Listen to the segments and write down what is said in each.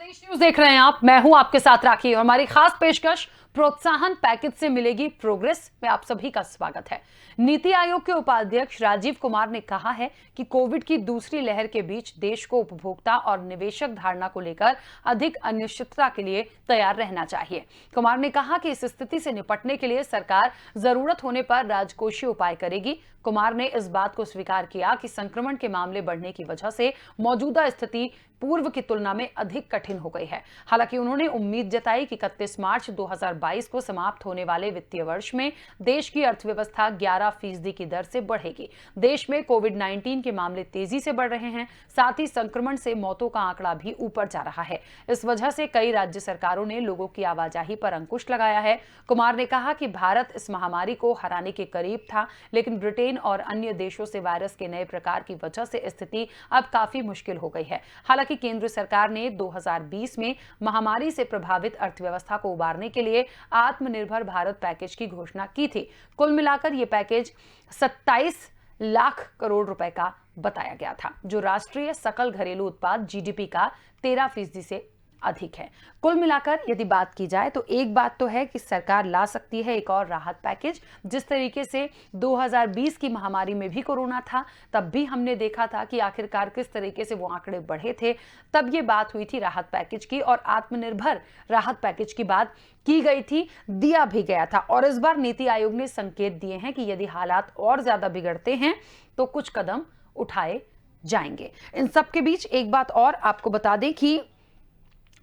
प्रदेश news देख रहे हैं आप। मैं हूं आपके साथ राखी और हमारी खास पेशकश प्रोत्साहन पैकेज से मिलेगी प्रोग्रेस में आप सभी का स्वागत है। नीति आयोग के उपाध्यक्ष राजीव कुमार ने कहा है कि कोविड की दूसरी लहर के बीच देश को उपभोक्ता और निवेशक धारणा को लेकर अधिक अनिश्चितता के लिए तैयार रहना चाहिए। कुमार ने कहा कि इस स्थिति से निपटने के लिए सरकार जरूरत होने पर राजकोषीय उपाय करेगी। कुमार ने इस बात को स्वीकार किया कि संक्रमण के मामले बढ़ने की वजह से मौजूदा स्थिति पूर्व की तुलना में अधिक कठिन हो गई है। हालांकि उन्होंने उम्मीद जताई कि 31 मार्च 2022 को समाप्त होने वाले वित्तीय वर्ष में देश की अर्थव्यवस्था 11% की दर से बढ़ेगी। देश में कोविड-19 के मामले तेजी से बढ़ रहे हैं, साथ ही संक्रमण से मौतों का आंकड़ा भी ऊपर जा रहा है। इस वजह से कई राज्य सरकारों ने लोगों की आवाजाही पर अंकुश लगाया है। कुमार ने कहा कि भारत इस महामारी को हराने के करीब था, लेकिन ब्रिटेन और अन्य देशों से वायरस के नए प्रकार की वजह से स्थिति अब काफी मुश्किल हो गई है। हालांकि केंद्र सरकार ने 2020 में महामारी से प्रभावित अर्थव्यवस्था को उबारने के लिए आत्मनिर्भर भारत पैकेज की घोषणा की थी। कुल मिलाकर यह पैकेज 27 लाख करोड़ रुपए का बताया गया था, जो राष्ट्रीय सकल घरेलू उत्पाद जीडीपी का 13% से अधिक है। कुल मिलाकर यदि बात की जाए तो एक बात तो है कि सरकार ला सकती है एक और राहत पैकेज। जिस तरीके से 2020 की महामारी में भी कोरोना था, तब भी हमने देखा था कि आखिरकार किस तरीके से वो आंकड़े बढ़े थे। तब ये बात हुई थी राहत पैकेज की और आत्मनिर्भर राहत पैकेज की बात की गई थी, दिया भी गया था। और इस बार नीति आयोग ने संकेत दिए हैं कि यदि हालात और ज्यादा बिगड़ते हैं तो कुछ कदम उठाए जाएंगे। इन सब के बीच एक बात और आपको बता दें कि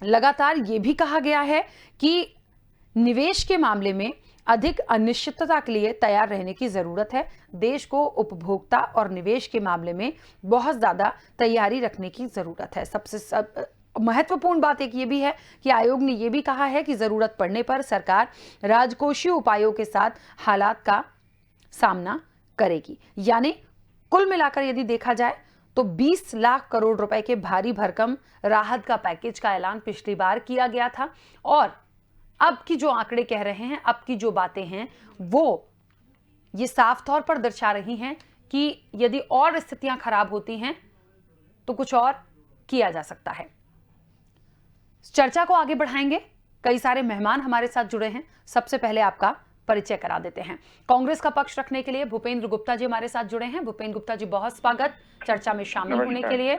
लगातार यह भी कहा गया है कि निवेश के मामले में अधिक अनिश्चितता के लिए तैयार रहने की जरूरत है। देश को उपभोक्ता और निवेश के मामले में बहुत ज्यादा तैयारी रखने की जरूरत है। सबसे महत्वपूर्ण बात एक ये भी है कि आयोग ने यह भी कहा है कि जरूरत पड़ने पर सरकार राजकोषीय उपायों के साथ हालात का सामना करेगी। यानी कुल मिलाकर यदि देखा जाए तो 20 लाख करोड़ रुपए के भारी भरकम राहत का पैकेज का ऐलान पिछली बार किया गया था और अब की जो आंकड़े कह रहे हैं, अब की जो बातें हैं, वो ये साफ तौर पर दर्शा रही हैं कि यदि और स्थितियां खराब होती हैं तो कुछ और किया जा सकता है। चर्चा को आगे बढ़ाएंगे। कई सारे मेहमान हमारे साथ जुड़े हैं। सबसे पहले आपका परिचय करा देते हैं। कांग्रेस का पक्ष रखने के लिए भूपेंद्र गुप्ता जी हमारे साथ जुड़े हैं। भूपेंद्र गुप्ता जी, बहुत स्वागत चर्चा में शामिल होने के लिए।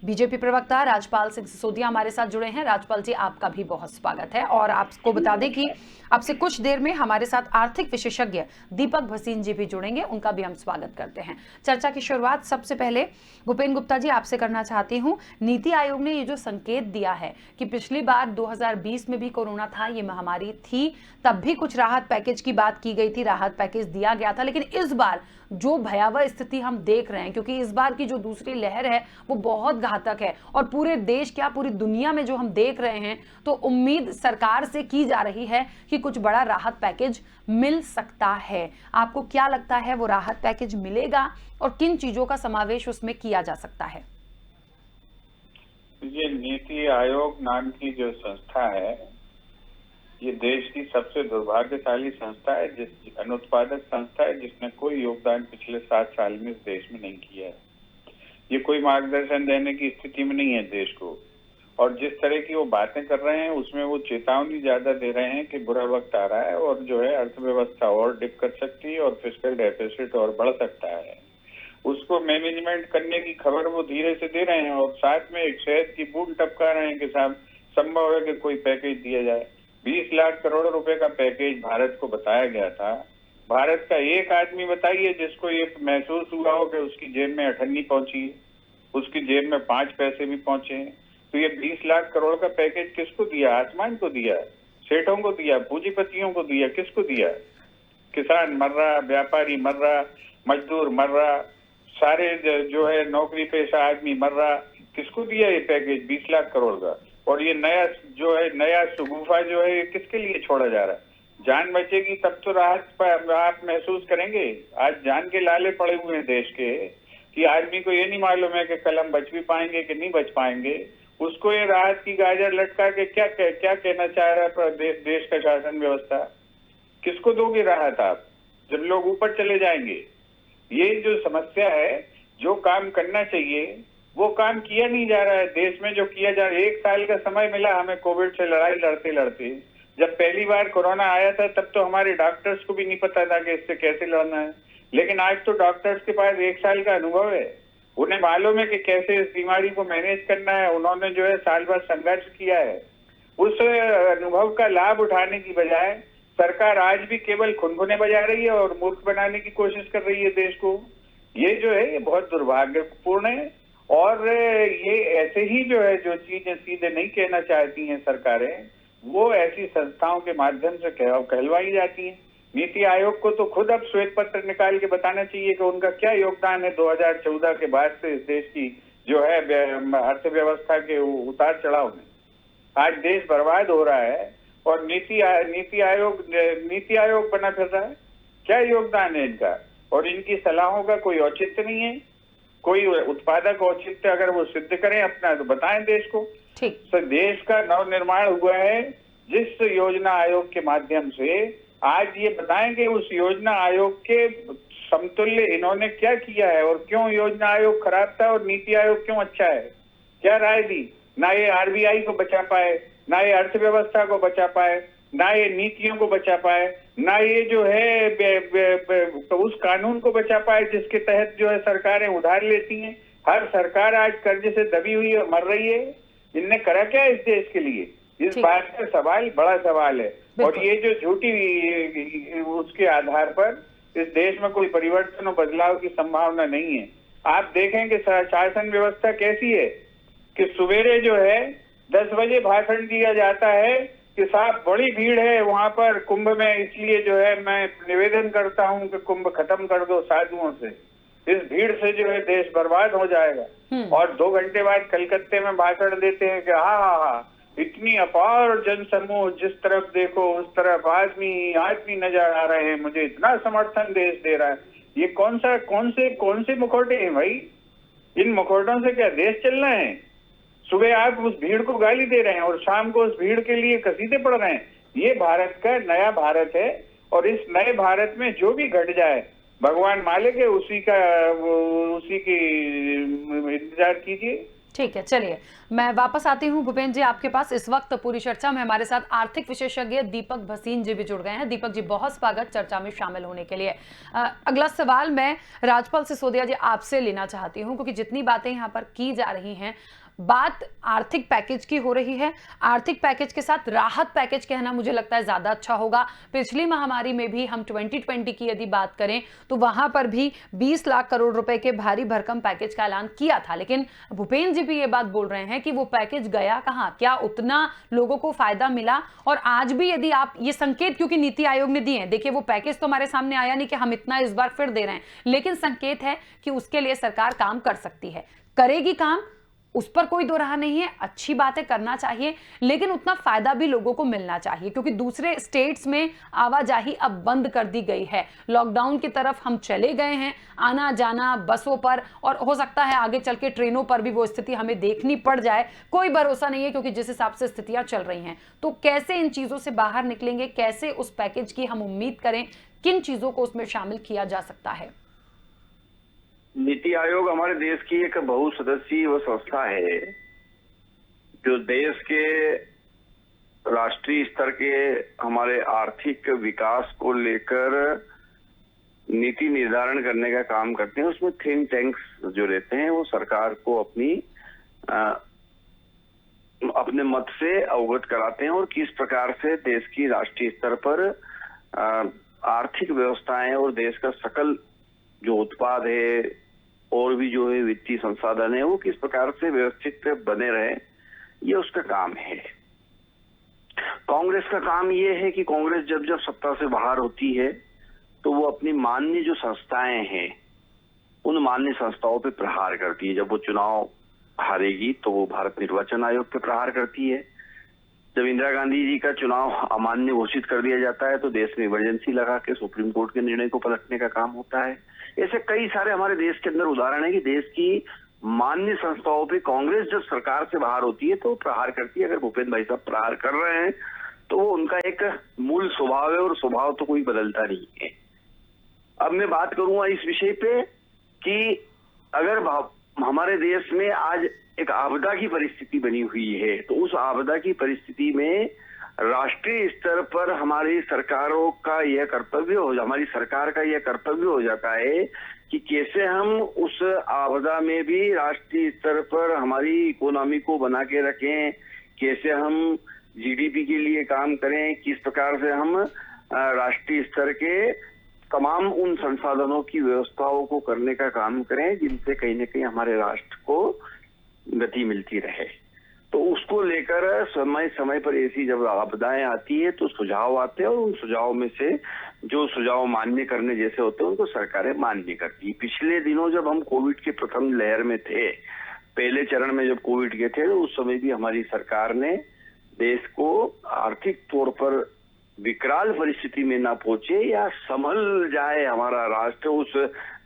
बीजेपी प्रवक्ता राजपाल सिंह सिसोदिया हमारे साथ जुड़े हैं। राजपाल जी, आपका भी बहुत स्वागत है। और आपको बता दें कि आपसे कुछ देर में हमारे साथ आर्थिक विशेषज्ञ दीपक भसीन जी भी जुड़ेंगे, उनका भी हम स्वागत करते हैं। चर्चा की शुरुआत सबसे पहले भूपेंद्र गुप्ता जी आपसे करना चाहती हूँ। नीति आयोग ने ये जो संकेत दिया है कि पिछली बार 2020 में भी कोरोना था, ये महामारी थी, तब भी कुछ राहत पैकेज की बात की गई थी, राहत पैकेज दिया गया था, लेकिन इस बार जो भयावह स्थिति हम देख रहे हैं, क्योंकि इस बार की जो दूसरी लहर है वो बहुत घातक है और पूरे देश क्या पूरी दुनिया में जो हम देख रहे हैं, तो उम्मीद सरकार से की जा रही है कि कुछ बड़ा राहत पैकेज मिल सकता है। आपको क्या लगता है वो राहत पैकेज मिलेगा और किन चीजों का समावेश उसमें किया जा सकता है? ये नीति आयोग नाम की जो संस्था है, ये देश की सबसे दुर्भाग्यशाली संस्था है, जिस अनुत्पादक संस्था है, जिसने कोई योगदान पिछले 7 साल में इस देश में नहीं किया है। ये कोई मार्गदर्शन देने की स्थिति में नहीं है देश को, और जिस तरह की वो बातें कर रहे हैं उसमें वो चेतावनी ज्यादा दे रहे हैं कि बुरा वक्त आ रहा है और जो है अर्थव्यवस्था और डिप कर सकती है और फिस्कल डेफिसिट और बढ़ सकता है। उसको मैनेजमेंट करने की खबर वो धीरे से दे रहे हैं और साथ में एक शहद की बूंद टपका रहे हैं कि साहब संभव है कि कोई पैकेज दिया जाए। 20 लाख करोड़ रुपए का पैकेज भारत को बताया गया था। भारत का एक आदमी बताइए जिसको ये महसूस हुआ हो कि उसकी जेब में अठन्नी पहुंची, उसकी जेब में 5 पैसे भी पहुंचे। तो ये 20 लाख करोड़ का पैकेज किसको दिया? आसमान को दिया, सेठों को दिया, पूंजीपतियों को दिया, किसको दिया? किसान मर रहा, व्यापारी मर रहा, मजदूर मर रहा, सारे जो है नौकरी पेशा आदमी मर रहा। किसको दिया ये पैकेज 20 लाख करोड़ का? और ये नया जो है, नया शगुफा जो है, ये किसके लिए छोड़ा जा रहा है? जान बचेगी तब तो राहत आप महसूस करेंगे। आज जान के लाले पड़े हुए हैं देश के कि आदमी को ये नहीं मालूम है कि कल हम बच भी पाएंगे कि नहीं बच पाएंगे। उसको ये राहत की गाजर लटका के क्या कहना चाह रहा है देश का शासन व्यवस्था? किसको दोगे राहत आप जब लोग ऊपर चले जाएंगे? ये जो समस्या है, जो काम करना चाहिए वो काम किया नहीं जा रहा है। देश में जो किया जा रहा है, 1 साल का समय मिला हमें कोविड से लड़ाई लड़ते लड़ते। जब पहली बार कोरोना आया था तब तो हमारे डॉक्टर्स को भी नहीं पता था कि इससे कैसे लड़ना है, लेकिन आज तो डॉक्टर्स के पास 1 साल का अनुभव है। उन्हें मालूम है कि कैसे इस बीमारी को मैनेज करना है। उन्होंने जो है साल भर संघर्ष किया है। उस अनुभव का लाभ उठाने की बजाय सरकार आज भी केवल खुनखुने बजा रही है और मूर्ख बनाने की कोशिश कर रही है देश को। ये जो है ये बहुत दुर्भाग्यपूर्ण है। और ये ऐसे ही जो है जो चीजें सीधे नहीं कहना चाहती हैं सरकारें, वो ऐसी संस्थाओं के माध्यम से कहलवाई जाती हैं। नीति आयोग को तो खुद अब श्वेत पत्र निकाल के बताना चाहिए कि उनका क्या योगदान है 2014 के बाद से इस देश की जो है अर्थव्यवस्था के उतार चढ़ाव में। आज देश बर्बाद हो रहा है और नीति आयोग बना फिर रहा है। क्या योगदान है इनका? और इनकी सलाहों का कोई औचित्य नहीं है। कोई उत्पादक औचित्य अगर वो सिद्ध करें अपना तो बताएं देश को। ठीक। तो देश का नवनिर्माण हुआ है जिस योजना आयोग के माध्यम से। आज ये बताएं कि उस योजना आयोग के समतुल्य इन्होंने क्या किया है और क्यों योजना आयोग खराब था और नीति आयोग क्यों अच्छा है। क्या राय दी? ना ये आरबीआई को बचा पाए, ना ये अर्थव्यवस्था को बचा पाए, ना ये नीतियों को बचा पाए, ना ये जो है उस कानून को बचा पाए जिसके तहत जो है सरकारें उधार लेती हैं। हर सरकार आज कर्ज से दबी हुई और मर रही है। इनने करा क्या इस देश के लिए? इस बात का सवाल बड़ा सवाल है। और ये जो झूठी उसके आधार पर इस देश में कोई परिवर्तन और बदलाव की संभावना नहीं है। आप देखें कि शासन व्यवस्था कैसी है कि सवेरे जो है 10 बजे भाषण दिया जाता है कि साहब बड़ी भीड़ है वहां पर कुंभ में, इसलिए जो है मैं निवेदन करता हूं कि कुंभ खत्म कर दो साधुओं से। इस भीड़ से जो है देश बर्बाद हो जाएगा। और 2 घंटे बाद कलकत्ते में भाषण देते हैं कि हाँ इतनी अपार जनसमूह, जिस तरफ देखो उस तरफ आदमी नजर आ रहे हैं, मुझे इतना समर्थन देश दे रहा है। ये कौन से मुखौटे हैं भाई? इन मुखौटों से क्या देश चलना है? सुबह आप उस भीड़ को गाली दे रहे हैं और शाम को उस भीड़ के लिए कसीदे पढ़ रहे हैं। ये भारत का नया भारत है और इस नए भारत में जो भी घट जाए भगवान मालिक है, उसी की इंतजार कीजिए। ठीक है, चलिए मैं वापस आती हूँ भूपेंद्र जी आपके पास। इस वक्त पूरी चर्चा में हमारे साथ आर्थिक विशेषज्ञ दीपक भसीन जी भी जुड़ गए हैं। दीपक जी बहुत स्वागत चर्चा में शामिल होने के लिए। अगला सवाल मैं राजपाल सिसोदिया जी आपसे लेना चाहती हूँ, क्योंकि जितनी बातें यहाँ पर की जा रही हैं, बात आर्थिक पैकेज की हो रही है। आर्थिक पैकेज के साथ राहत पैकेज कहना मुझे लगता है ज्यादा अच्छा होगा। पिछली महामारी में भी हम 2020 की यदि बात करें तो वहां पर भी 20 लाख करोड़ रुपए के भारी भरकम पैकेज का ऐलान किया था, लेकिन भूपेंद्र जी भी ये बात बोल रहे हैं कि वो पैकेज गया कहां, क्या उतना लोगों को फायदा मिला? और आज भी यदि आप ये संकेत, क्योंकि नीति आयोग ने दिए हैं, देखिए वो पैकेज तो हमारे सामने आया नहीं कि हम इतना इस बार फिर दे रहे हैं, लेकिन संकेत है कि उसके लिए सरकार काम कर सकती है, करेगी काम, उस पर कोई दो राह नहीं है। अच्छी बातें करना चाहिए, लेकिन उतना फायदा भी लोगों को मिलना चाहिए, क्योंकि दूसरे स्टेट्स में आवाजाही अब बंद कर दी गई है। लॉकडाउन की तरफ हम चले गए हैं, आना जाना बसों पर, और हो सकता है आगे चल के ट्रेनों पर भी वो स्थिति हमें देखनी पड़ जाए। कोई भरोसा नहीं है, क्योंकि जिस हिसाब से स्थितियां चल रही हैं। तो कैसे इन चीजों से बाहर निकलेंगे, कैसे उस पैकेज की हम उम्मीद करें, किन चीजों को उसमें शामिल किया जा सकता है? नीति आयोग हमारे देश की एक बहुसदस्यीय वो संस्था है जो देश के राष्ट्रीय स्तर के हमारे आर्थिक विकास को लेकर नीति निर्धारण करने का काम करते हैं। उसमें थिंक टैंक्स जो रहते हैं वो सरकार को अपने मत से अवगत कराते हैं और किस प्रकार से देश की राष्ट्रीय स्तर पर आर्थिक व्यवस्थाएं और देश का सकल जो उत्पाद है और भी जो है वित्तीय संसाधन है वो किस प्रकार से व्यवस्थित बने रहे, ये उसका काम है। कांग्रेस का काम ये है कि कांग्रेस जब जब सत्ता से बाहर होती है तो वो अपनी मान्य जो संस्थाएं हैं उन मान्य संस्थाओं पे प्रहार करती है। जब वो चुनाव हारेगी तो वो भारत निर्वाचन आयोग पे प्रहार करती है। जब इंदिरा गांधी जी का चुनाव अमान्य घोषित कर दिया जाता है तो देश में इमरजेंसी लगा के सुप्रीम कोर्ट के निर्णय को पलटने का काम होता है। ऐसे कई सारे हमारे देश के अंदर उदाहरण है कि देश की मान्य संस्थाओं पे कांग्रेस जब सरकार से बाहर होती है तो प्रहार करती है। अगर भूपेंद्र भाई साहब प्रहार कर रहे हैं तो वो उनका एक मूल स्वभाव है और स्वभाव तो कोई बदलता नहीं है। अब मैं बात करूंगा इस विषय पे कि अगर हमारे देश में आज एक आपदा की परिस्थिति बनी हुई है, तो उस आपदा की परिस्थिति में राष्ट्रीय स्तर पर हमारी सरकारों का यह कर्तव्य हमारी सरकार का यह कर्तव्य हो जाता है कि कैसे हम उस आपदा में भी राष्ट्रीय स्तर पर हमारी इकोनॉमी को बना के रखें, कैसे हम जीडीपी के लिए काम करें, किस प्रकार से हम राष्ट्रीय स्तर के तमाम उन संसाधनों की व्यवस्थाओं को करने का काम करें जिनसे कहीं न कहीं हमारे राष्ट्र को गति मिलती रहे। तो उसको लेकर समय समय पर ऐसी जब आपदाएं आती है तो सुझाव आते हैं, और उन सुझावों में से जो सुझाव मान्य करने जैसे होते हैं उनको सरकारें मान्य करती है। पिछले दिनों जब हम कोविड की प्रथम लहर में थे, पहले चरण में जब कोविड के थे, तो उस समय भी हमारी सरकार ने देश को आर्थिक तौर पर विकराल परिस्थिति में ना पहुंचे या संभल जाए हमारा राष्ट्र, उस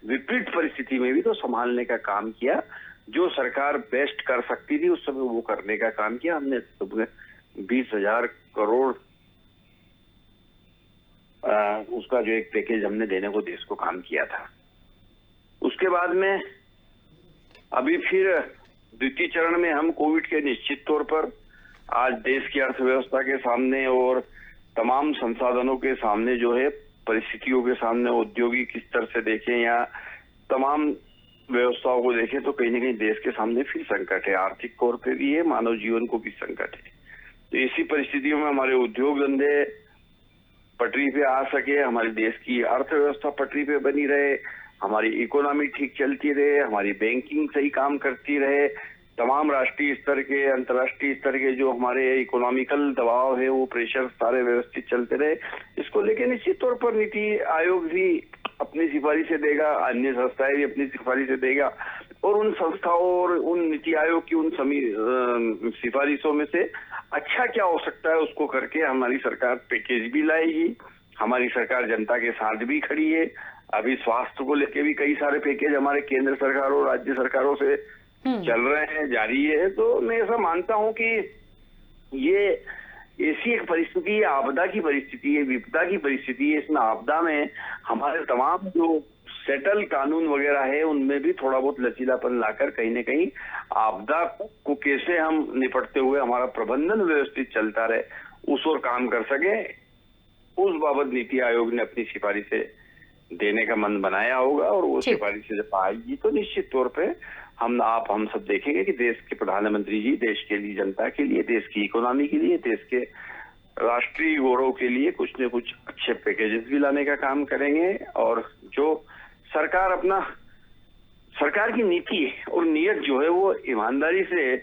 विपरीत परिस्थिति में भी तो संभालने का काम किया। जो सरकार बेस्ट कर सकती थी उस समय वो करने का काम किया। हमने 20,000 करोड़ उसका जो एक पैकेज हमने देने को देश को काम किया था। उसके बाद में अभी फिर द्वितीय चरण में हम कोविड के निश्चित तौर पर आज देश की अर्थव्यवस्था के सामने और तमाम संसाधनों के सामने जो है परिस्थितियों के सामने औद्योगिक स्तर से देखें या तमाम व्यवस्थाओं को देखें तो कहीं न कहीं देश के सामने फिर संकट है, आर्थिक तौर पे भी है, मानव जीवन को भी संकट है। तो ऐसी परिस्थितियों में हमारे उद्योग धंधे पटरी पे आ सके, हमारे देश की अर्थव्यवस्था पटरी पे बनी रहे, हमारी इकोनॉमी ठीक चलती रहे, हमारी बैंकिंग सही काम करती रहे, तमाम राष्ट्रीय स्तर के अंतर्राष्ट्रीय स्तर के जो हमारे इकोनॉमिकल दबाव है वो प्रेशर सारे व्यवस्थित चलते रहे। इसको लेके निश्चित तौर पर नीति आयोग भी अपनी सिफारिशें देगा, अन्य संस्थाएं भी अपनी सिफारिशें देगा, और उन संस्थाओं और उन नीति आयोग की उन सिफारिशों में से अच्छा क्या हो सकता है उसको करके हमारी सरकार पैकेज भी लाएगी। हमारी सरकार जनता के साथ भी खड़ी है। अभी स्वास्थ्य को लेके भी कई सारे पैकेज हमारे केंद्र सरकार और राज्य सरकारों से चल रहे हैं, जारी है। तो मैं ऐसा मानता हूं कि ये ऐसी एक परिस्थिति है, आपदा की परिस्थिति है, विपदा की परिस्थिति है। इसमें आपदा में हमारे तमाम जो सेटल कानून वगैरह है उनमें भी थोड़ा बहुत लचीलापन लाकर कहीं न कहीं आपदा को कैसे हम निपटते हुए हमारा प्रबंधन व्यवस्थित चलता रहे उस ओर काम कर सके, उस बाबत नीति आयोग ने अपनी सिफारिशें देने का मन बनाया होगा। और वो सिफारिशें जब आएगी तो निश्चित तौर पे हम सब देखेंगे कि देश के प्रधानमंत्री जी देश के लिए, जनता के लिए, देश की इकोनॉमी के लिए, देश के राष्ट्रीय गौरव के लिए कुछ न कुछ अच्छे पैकेजेस भी लाने का काम करेंगे। और जो सरकार की नीति और नीयत जो है वो ईमानदारी से,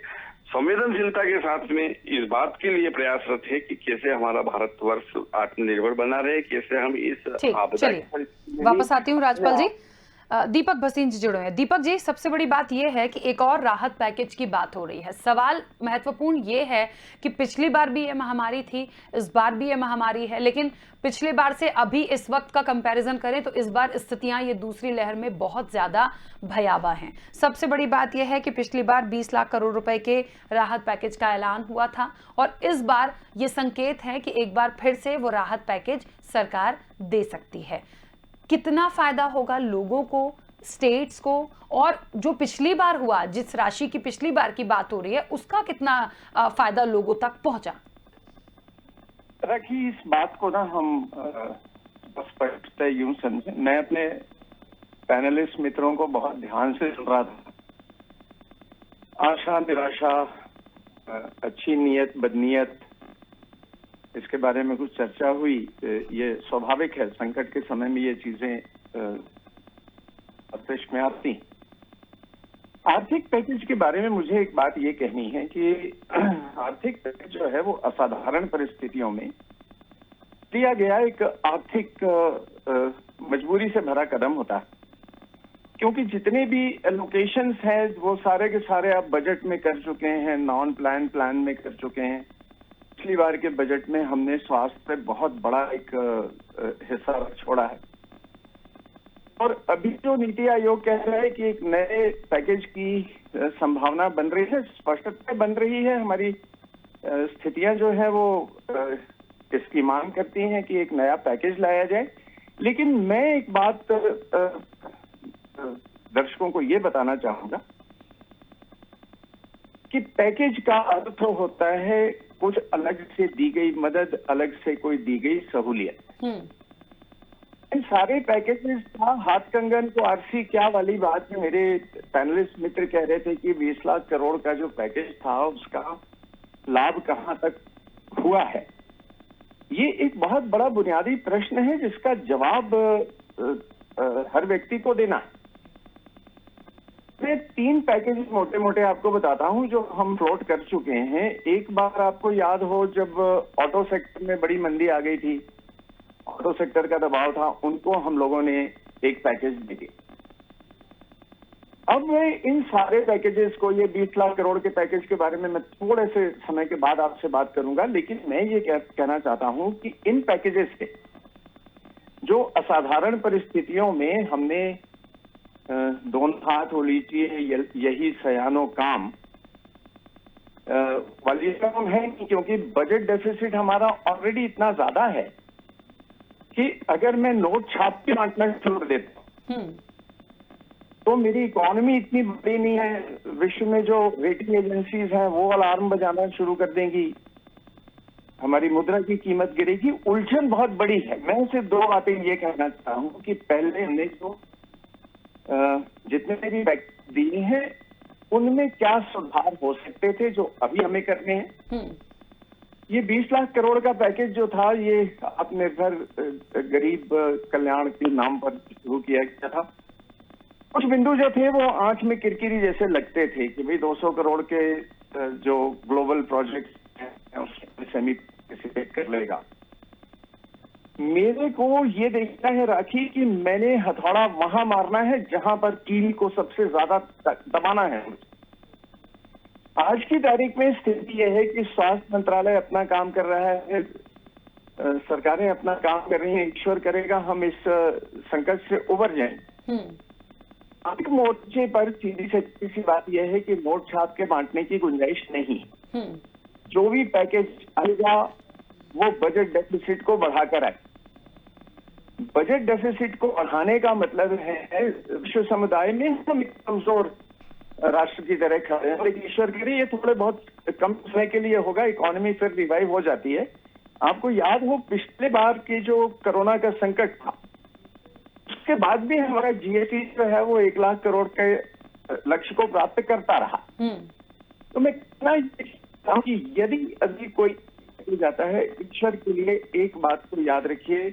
संवेदनशीलता के साथ में इस बात के लिए प्रयासरत है कि कैसे हमारा भारतवर्ष आत्मनिर्भर बना रहे, कैसे हम इस आपदा की परिस्थिति में वापस आती हूँ राजपाल जी। दीपक भसीन जी जुड़े हैं। दीपक जी, सबसे बड़ी बात यह है कि एक और राहत पैकेज की बात हो रही है। सवाल महत्वपूर्ण ये है कि पिछली बार भी ये महामारी थी, इस बार भी ये महामारी है, लेकिन पिछले बार से अभी इस वक्त का कंपैरिजन करें तो इस बार स्थितियां ये दूसरी लहर में बहुत ज्यादा भयावह हैं। सबसे बड़ी बात यह है कि पिछली बार 20 लाख करोड़ रुपए के राहत पैकेज का ऐलान हुआ था और इस बार ये संकेत है कि एक बार फिर से वो राहत पैकेज सरकार दे सकती है। कितना फायदा होगा लोगों को, स्टेट्स को, और जो पिछली बार हुआ, जिस राशि की पिछली बार की बात हो रही है, उसका कितना फायदा लोगों तक पहुंचा? रखी इस बात को ना हम स्पष्ट यूं समझें। मैं अपने पैनलिस्ट मित्रों को बहुत ध्यान से सुन रहा था। आशा, निराशा, अच्छी नीयत, बदनीयत, इसके बारे में कुछ चर्चा हुई। ये स्वाभाविक है, संकट के समय में ये चीजें मस्तिष्क में आती। आर्थिक पैकेज के बारे में मुझे एक बात ये कहनी है कि आर्थिक पैकेज जो है वो असाधारण परिस्थितियों में लिया गया एक आर्थिक मजबूरी से भरा कदम होता है, क्योंकि जितने भी एलोकेशंस हैं वो सारे के सारे आप बजट में कर चुके हैं, नॉन प्लान में कर चुके हैं। पिछली बार के बजट में हमने स्वास्थ्य पे बहुत बड़ा एक हिस्सा छोड़ा है, और अभी जो नीति आयोग कह रहा है कि एक नए पैकेज की संभावना बन रही है, स्पष्टता बन रही है। हमारी स्थितियां जो है वो इसकी मांग करती हैं कि एक नया पैकेज लाया जाए। लेकिन मैं एक बात दर्शकों को ये बताना चाहूंगा कि पैकेज का अर्थ होता है कुछ अलग से दी गई मदद, अलग से कोई दी गई सहूलियत। इन सारे पैकेजेस था हाथ कंगन को आरसी क्या वाली बात है। मेरे पैनलिस्ट मित्र कह रहे थे कि 20 लाख करोड़ का जो पैकेज था उसका लाभ कहां तक हुआ है। ये एक बहुत बड़ा बुनियादी प्रश्न है जिसका जवाब हर व्यक्ति को देना है। मैं 3 पैकेज मोटे मोटे आपको बताता हूं जो हम फ्लोट कर चुके हैं। एक बार आपको याद हो जब ऑटो सेक्टर में बड़ी मंदी आ गई थी, ऑटो सेक्टर का दबाव था, उनको हम लोगों ने एक पैकेज दे दिया। अब मैं इन सारे पैकेजेस को, ये 20 लाख करोड़ के पैकेज के बारे में मैं थोड़े से समय के बाद आपसे बात करूंगा, लेकिन मैं ये कहना चाहता हूं कि इन पैकेजेस से जो असाधारण परिस्थितियों में हमने दोनों हाथ हो लीजिए यही सयानो काम वाली रकम है नहीं, क्योंकि बजट डेफिसिट हमारा ऑलरेडी इतना ज्यादा है कि अगर मैं नोट छाप के बांटना शुरू कर देता हूं तो मेरी इकोनॉमी इतनी बड़ी नहीं है। विश्व में जो रेटिंग एजेंसीज हैं वो अलार्म बजाना शुरू कर देंगी, हमारी मुद्रा की कीमत गिरेगी। उलझन बहुत बड़ी है। मैं सिर्फ 2 बातें ये कहना चाहता हूं कि पहले हमने जो जितने भी पैकेज दिए हैं उनमें क्या सुधार हो सकते थे जो अभी हमें करने हैं। ये 20 लाख करोड़ का पैकेज जो था ये आत्मनिर्भर गरीब कल्याण के नाम पर शुरू किया गया था। कुछ बिंदु जो थे वो आंख में किरकिरी जैसे लगते थे कि भाई 200 करोड़ के जो ग्लोबल प्रोजेक्ट हैं उसमें सेमी पार्टिसिपेट कर लेगा। मेरे को ये देखना है राखी कि मैंने हथौड़ा वहां मारना है जहां पर कील को सबसे ज्यादा दबाना है। आज की तारीख में स्थिति यह है कि स्वास्थ्य मंत्रालय अपना काम कर रहा है, सरकारें अपना काम कर रही हैं। ईश्वर करेगा हम इस संकट से उबर जाएं। आर्थिक मोर्चे पर सीधी सी बात यह है कि नोट छाप के बांटने की गुंजाइश नहीं। जो भी पैकेज आएगा वो बजट डेफिसिट को बढ़ाकर आए। बजट डेफिसिट को बढ़ाने का मतलब है विश्व समुदाय में हम एक कमजोर राष्ट्र की तरह खड़े हैं और एक ईश्वर करे ये थोड़े बहुत कम समय के लिए होगा, इकोनॉमी फिर रिवाइव हो जाती है। आपको याद हो पिछले बार की जो कोरोना का संकट था उसके बाद भी हमारा जीएसटी जो है वो 1 लाख करोड़ के लक्ष्य को प्राप्त करता रहा। तो मैं कहना चाहता हूं कि यदि अभी कोई जाता है, ईश्वर के लिए एक बात को याद रखिए,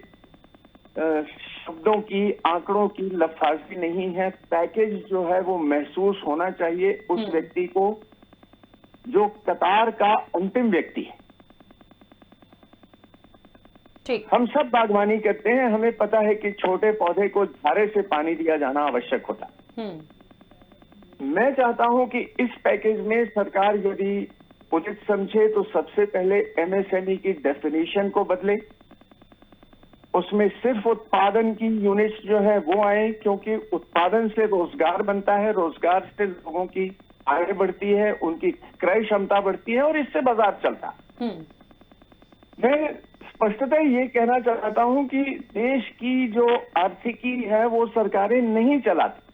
शब्दों की आंकड़ों की लफाजी नहीं है। पैकेज जो है वो महसूस होना चाहिए उस व्यक्ति को जो कतार का अंतिम व्यक्ति है। ठीक। हम सब बागवानी करते हैं, हमें पता है कि छोटे पौधे को झारे से पानी दिया जाना आवश्यक होता है। मैं चाहता हूं कि इस पैकेज में सरकार यदि उचित समझे तो सबसे पहले एमएसएमई की डेफिनेशन को बदले, उसमें सिर्फ उत्पादन की यूनिट्स जो है वो आए, क्योंकि उत्पादन से रोजगार बनता है, रोजगार से लोगों की आय बढ़ती है, उनकी क्रय क्षमता बढ़ती है और इससे बाजार चलता है। मैं स्पष्टतः ये कहना चाहता हूं कि देश की जो आर्थिकी है वो सरकारें नहीं चलाती।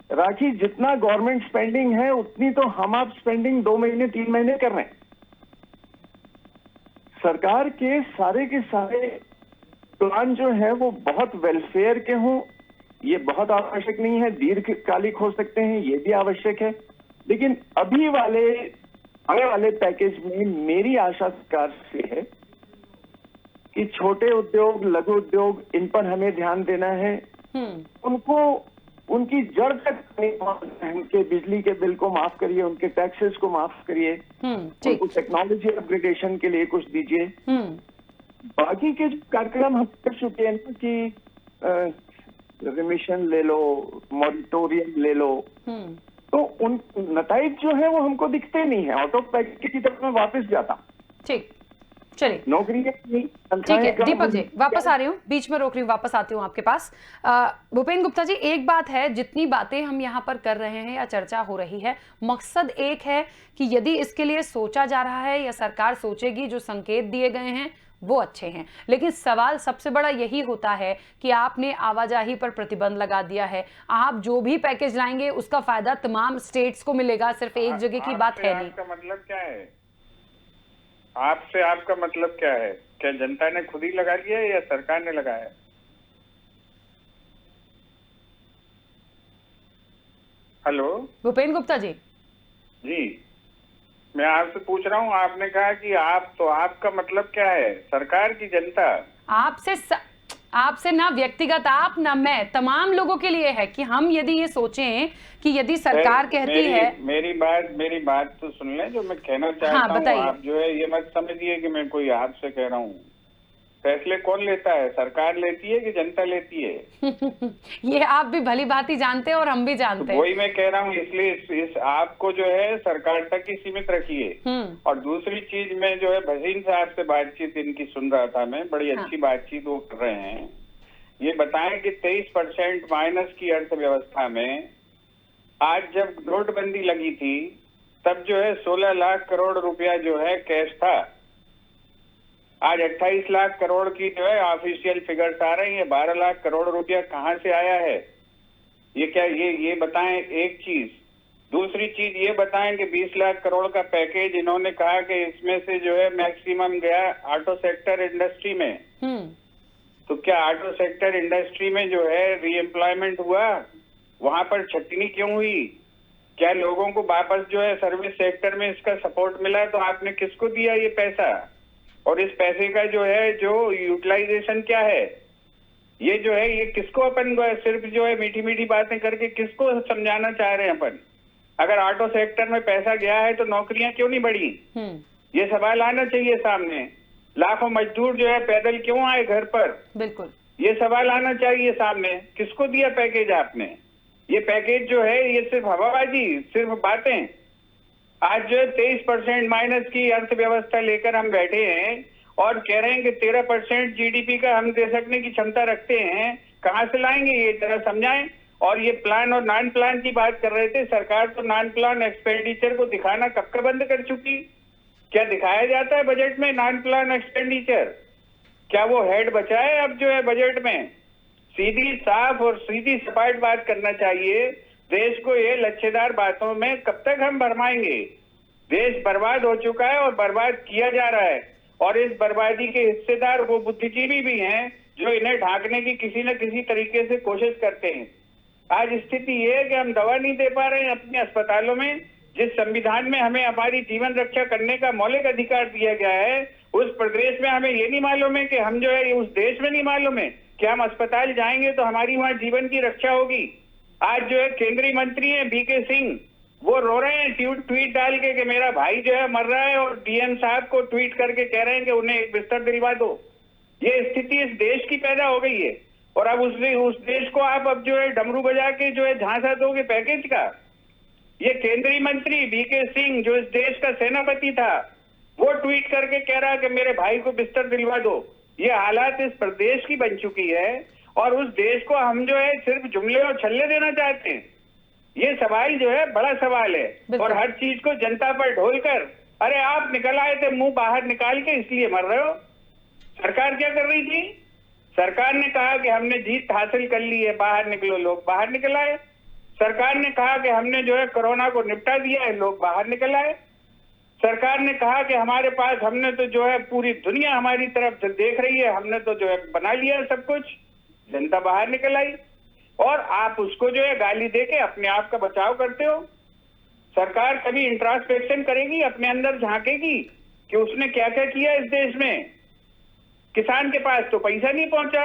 राखी जितना गवर्नमेंट स्पेंडिंग है उतनी तो हम आप स्पेंडिंग 2 महीने 3 महीने कर रहे हैं। सरकार के सारे प्लान जो है वो बहुत वेलफेयर के हों, ये बहुत आवश्यक नहीं है। दीर्घकालिक हो सकते हैं, ये भी आवश्यक है। लेकिन अभी आने वाले पैकेज में मेरी आशा सरकार से है कि छोटे उद्योग, लघु उद्योग, इन पर हमें ध्यान देना है। उनको उनकी जड़ तक उनके बिजली के बिल को माफ करिए, उनके टैक्सेस को माफ करिए, उनको टेक्नोलॉजी अपग्रेडेशन के लिए कुछ दीजिए। बाकी के जो कार्यक्रम हम कर चुके हैं ना कि रिमिशन ले लो, मॉरिटोरियम ले लो, तो उन नताइज जो है वो हमको दिखते नहीं है। ऑटो पैकेज की तरफ मैं वापस जाता। ठीक, चलिए नौकरी ठीक है। दीपक जी वापस आ रही हूँ, बीच में रोक रही हूँ, वापस आती हूँ आपके पास। भूपेन गुप्ता जी, एक बात है, जितनी बातें हम यहाँ पर कर रहे हैं या चर्चा हो रही है, मकसद एक है कि यदि इसके लिए सोचा जा रहा है या सरकार सोचेगी, जो संकेत दिए गए हैं वो अच्छे हैं। लेकिन सवाल सबसे बड़ा यही होता है कि आपने आवाजाही पर प्रतिबंध लगा दिया है। आप जो भी पैकेज लाएंगे उसका फायदा तमाम स्टेट्स को मिलेगा, सिर्फ एक जगह की बात है नहीं। आपका मतलब क्या है? आपसे आपका मतलब क्या है? क्या जनता ने खुद ही लगा लिया है या सरकार ने लगाया? हेलो भूपेन गुप्ता जी। जी, मैं आपसे पूछ रहा हूँ, आपने कहा कि आप, तो आपका मतलब क्या है? सरकार की जनता? आपसे ना व्यक्तिगत आप ना मैं, तमाम लोगों के लिए है कि हम यदि ये सोचें कि यदि सरकार कहती है। मेरी बात तो सुन लें जो मैं कहना चाहता हाँ, हूँ। बताइए। आप जो है ये मत समझिए कि मैं कोई आपसे कह रहा हूँ। फैसले कौन लेता है? सरकार लेती है कि जनता लेती है? ये आप भी भली भांति जानते हैं और हम भी जानते हैं। वही मैं कह रहा हूँ, इसलिए इस आपको जो है सरकार तक ही सीमित रखिए। और दूसरी चीज, मैं जो है भसीन साहब से बातचीत इनकी सुन रहा था, मैं बड़ी अच्छी बातचीत वो कर रहे हैं। ये बताएं कि 23% माइनस की अर्थव्यवस्था में आज जब नोटबंदी लगी थी तब जो है 16 लाख करोड़ रुपया जो है कैश था। आज 28 लाख करोड़ की जो है ऑफिशियल फिगर्स आ रही है। 12 लाख करोड़ रुपया कहाँ से आया है? ये क्या, ये बताएं एक चीज। दूसरी चीज ये बताएं कि 20 लाख करोड़ का पैकेज इन्होंने कहा कि इसमें से जो है मैक्सिमम गया ऑटो सेक्टर इंडस्ट्री में। तो क्या ऑटो सेक्टर इंडस्ट्री में जो है रीएम्प्लॉयमेंट हुआ? वहां पर छटनी क्यों हुई? क्या लोगों को वापस जो है सर्विस सेक्टर में इसका सपोर्ट मिला? तो आपने किसको दिया ये पैसा? और इस पैसे का जो है जो यूटिलाइजेशन क्या है? ये जो है ये किसको अपन सिर्फ जो है मीठी मीठी बातें करके किसको समझाना चाह रहे हैं अपन? अगर ऑटो सेक्टर में पैसा गया है तो नौकरियां क्यों नहीं बढ़ी? ये सवाल आना चाहिए सामने। लाखों मजदूर जो है पैदल क्यों आए घर पर? बिल्कुल, ये सवाल आना चाहिए सामने। किसको दिया पैकेज आपने? ये पैकेज जो है ये सिर्फ हवाबाजी, सिर्फ बातें। आज जो है 23% माइनस की अर्थव्यवस्था लेकर हम बैठे हैं और कह रहे हैं कि 13% जीडीपी का हम दे सकने की क्षमता रखते हैं। कहाँ से लाएंगे ये जरा समझाएं। और ये प्लान और नॉन प्लान की बात कर रहे थे। सरकार तो नॉन प्लान एक्सपेंडिचर को दिखाना कब का बंद कर चुकी? क्या दिखाया जाता है बजट में नॉन प्लान एक्सपेंडिचर? क्या वो हेड बचा है अब जो है बजट में? सीधी साफ और सीधी सपाट बात करना चाहिए। देश को ये लच्छेदार बातों में कब तक हम भरमाएंगे? देश बर्बाद हो चुका है और बर्बाद किया जा रहा है। और इस बर्बादी के हिस्सेदार वो बुद्धिजीवी भी हैं जो इन्हें ढांकने की किसी न किसी तरीके से कोशिश करते हैं। आज स्थिति ये है कि हम दवा नहीं दे पा रहे हैं अपने अस्पतालों में। जिस संविधान में हमें हमारी जीवन रक्षा करने का मौलिक अधिकार दिया गया है, उस प्रदेश में हमें ये नहीं मालूम है कि हम जो है उस देश में नहीं मालूम है कि हम अस्पताल जाएंगे तो हमारी वहां जीवन की रक्षा होगी। आज जो है केंद्रीय मंत्री है बीके सिंह, वो रो रहे हैं ट्वीट डाल के कि मेरा भाई जो है मर रहा है, और डीएम साहब को ट्वीट करके कह रहे हैं कि उन्हें एक बिस्तर दिलवा दो। ये स्थिति इस देश की पैदा हो गई है। और अब उस देश को आप अब जो है डमरू बजा के जो है झांसा दोगे पैकेज का। ये केंद्रीय मंत्री बीके सिंह जो इस देश का सेनापति था, वो ट्वीट करके कह रहा है कि मेरे भाई को बिस्तर दिलवा दो। ये हालात इस प्रदेश की बन चुकी है और उस देश को हम जो है सिर्फ जुमले और छल्ले देना चाहते हैं। ये सवाल जो है बड़ा सवाल है। और हर चीज को जनता पर ढोलकर, अरे आप निकल आए थे मुंह बाहर निकाल के इसलिए मर रहे हो। सरकार क्या कर रही थी? सरकार ने कहा कि हमने जीत हासिल कर ली है, बाहर निकलो, लोग बाहर निकल आए। सरकार ने कहा कि हमने जो है कोरोना को निपटा दिया है, लोग बाहर निकल आए। सरकार ने कहा कि हमारे पास, हमने तो जो है पूरी दुनिया हमारी तरफ देख रही है, हमने तो जो है बना लिया सब कुछ, जनता बाहर निकल आई। और आप उसको जो है गाली देके अपने आप का बचाव करते हो। सरकार कभी इंट्रोस्पेक्शन करेगी, अपने अंदर झांकेगी कि उसने क्या क्या किया इस देश में? किसान के पास तो पैसा नहीं पहुंचा,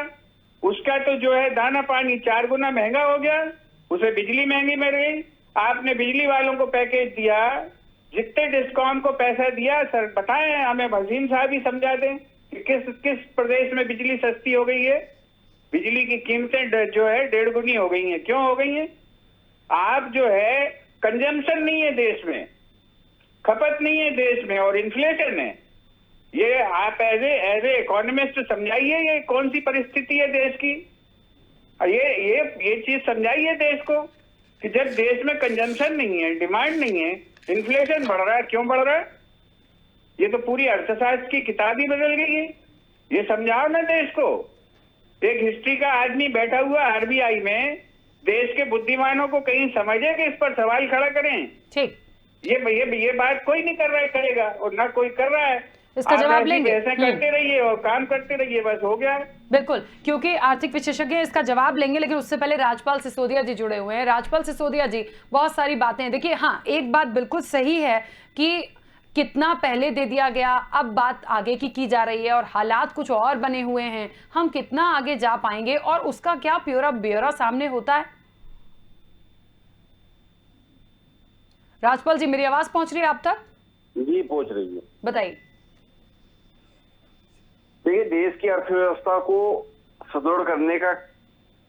उसका तो जो है दाना पानी 4 गुना महंगा हो गया, उसे बिजली महंगी मिल गई। आपने बिजली वालों को पैकेज दिया, जितने डिस्कॉम को पैसा दिया, सर बताएं हमें, भसीन साहब ही समझा दें कि किस प्रदेश में बिजली सस्ती हो गई है। बिजली की कीमतें जो है 1.5 गुनी हो गई हैं। क्यों हो गई हैं? आप जो है कंजम्पशन नहीं है देश में, खपत नहीं है देश में, और इन्फ्लेशन है। ये आप एज ए इकोनॉमिस्ट समझाइए ये कौन सी परिस्थिति है देश की। ये चीज समझाइए देश को कि जब देश में कंजम्पशन नहीं है, डिमांड नहीं है, इन्फ्लेशन बढ़ रहा है। क्यों बढ़ रहा है? ये तो पूरी अर्थशास्त्र की किताब ही बदल गई है। ये समझाओ ना देश को। एक हिस्ट्री का आदमी बैठा हुआ आरबीआई में, देश के बुद्धिमानों को कहीं समझे कि इस पर सवाल खड़ा करें। ठीक, ये बात कोई नहीं कर रहा है, करेगा, और ना कोई कर रहा है। इसका जवाब लेंगे। ऐसा करते रहिए और काम करते रहिए, बस हो गया। बिल्कुल, क्योंकि आर्थिक विशेषज्ञ इसका जवाब लेंगे, लेकिन उससे पहले राजपाल सिसोदिया जी जुड़े हुए हैं। राजपाल सिसोदिया जी, बहुत सारी बातें, देखिए हाँ, एक बात बिल्कुल सही है कि कितना पहले दे दिया गया, अब बात आगे की जा रही है और हालात कुछ और बने हुए हैं, हम कितना आगे जा पाएंगे और उसका क्या पूरा ब्यौरा सामने होता है। राजपाल जी, मेरी आवाज पहुंच रही है आप तक? जी पहुंच रही है, बताइए। देखिए, देश की अर्थव्यवस्था को सुदृढ़ करने का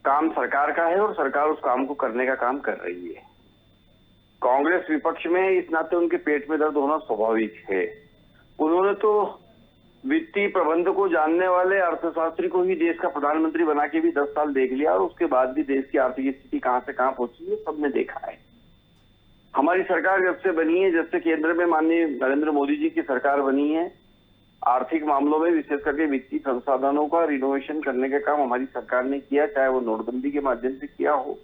काम सरकार का है और सरकार उस काम को करने का काम कर रही है। कांग्रेस विपक्ष में है, इस नाते उनके पेट में दर्द होना स्वाभाविक है। उन्होंने तो वित्तीय प्रबंध को जानने वाले अर्थशास्त्री को ही देश का प्रधानमंत्री बना के भी 10 साल देख लिया और उसके बाद भी देश की आर्थिक स्थिति कहां से कहां पहुंची है सबने देखा है। हमारी सरकार जब से बनी है, जब से केंद्र में माननीय नरेंद्र मोदी जी की सरकार बनी है, आर्थिक मामलों में विशेष करके वित्तीय संसाधनों का रिनोवेशन करने का काम हमारी सरकार ने किया, चाहे वो नोटबंदी के माध्यम से किया हो,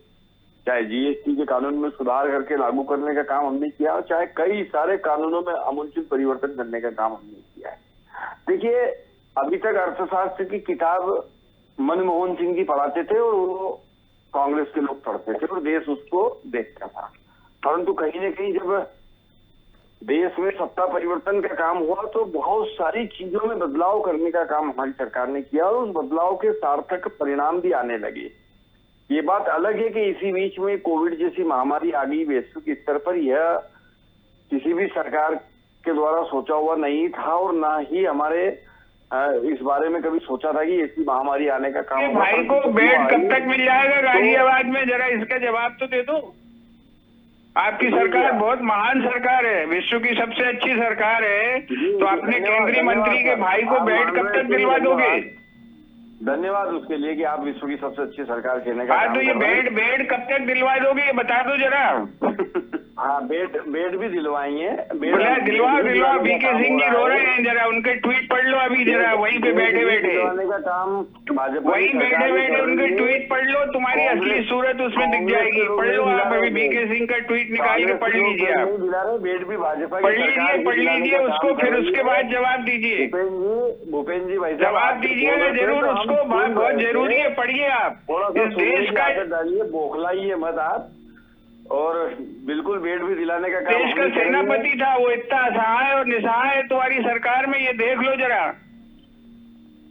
चाहे जीएसटी के कानून में सुधार करके लागू करने का काम हमने किया, और चाहे कई सारे कानूनों में आमूलचूल परिवर्तन करने का काम हमने किया है। देखिए, अभी तक अर्थशास्त्र की किताब मनमोहन सिंह जी पढ़ाते थे और वो कांग्रेस के लोग पढ़ते थे और देश उसको देखता था, परंतु कहीं न कहीं जब देश में सत्ता परिवर्तन का काम हुआ तो बहुत सारी चीजों में बदलाव करने का काम हमारी सरकार ने किया और उस बदलाव के सार्थक परिणाम भी आने लगे। ये बात अलग है कि इसी बीच में कोविड जैसी महामारी आ गई वैश्विक स्तर पर, यह किसी भी सरकार के द्वारा सोचा हुआ नहीं था और ना ही हमारे इस बारे में कभी सोचा था कि ऐसी महामारी आने का काम। भाई को बेड कब तक मिल जाएगा गाजियाबाद में, जरा इसका जवाब तो दे दो। आपकी सरकार बहुत महान सरकार है, विश्व की सबसे अच्छी सरकार है, तो अपने केंद्रीय मंत्री के भाई को बेड कब तक दिलवा दोगे? धन्यवाद उसके लिए कि आप विश्व की सबसे अच्छी सरकार कहने का। हाँ, तो ये बेड कब तक दिलवा दोगे, ये बता दो जरा। हाँ, बेड भी दिलवाएंगे। दिलवा। बीके सिंह जी रो रहे हैं, जरा उनके ट्वीट पढ़ लो अभी, जरा वहीं पे बैठे बैठे का काम वहीं बैठे बैठे उनके ट्वीट पढ़ लो, तुम्हारी असली सूरत उसमें दिख जाएगी। पढ़ लो आप अभी, बीके सिंह का ट्वीट निकाल के पढ़ लीजिए आप, बेड भी भाजपा पढ़ लीजिए उसको, फिर उसके बाद जवाब दीजिए। भूपेन्द्र जी भाई जवाब दीजिएगा जरूर उसको, बहुत जरूरी है, पढ़िए आप। इस देश का डालिए, बौखलाइए मत आप, और बिल्कुल बेड भी दिलाने का काम। देश का सेनापति था वो, इतना असहाय और निसहाय है तुम्हारी सरकार में, ये देख लो जरा।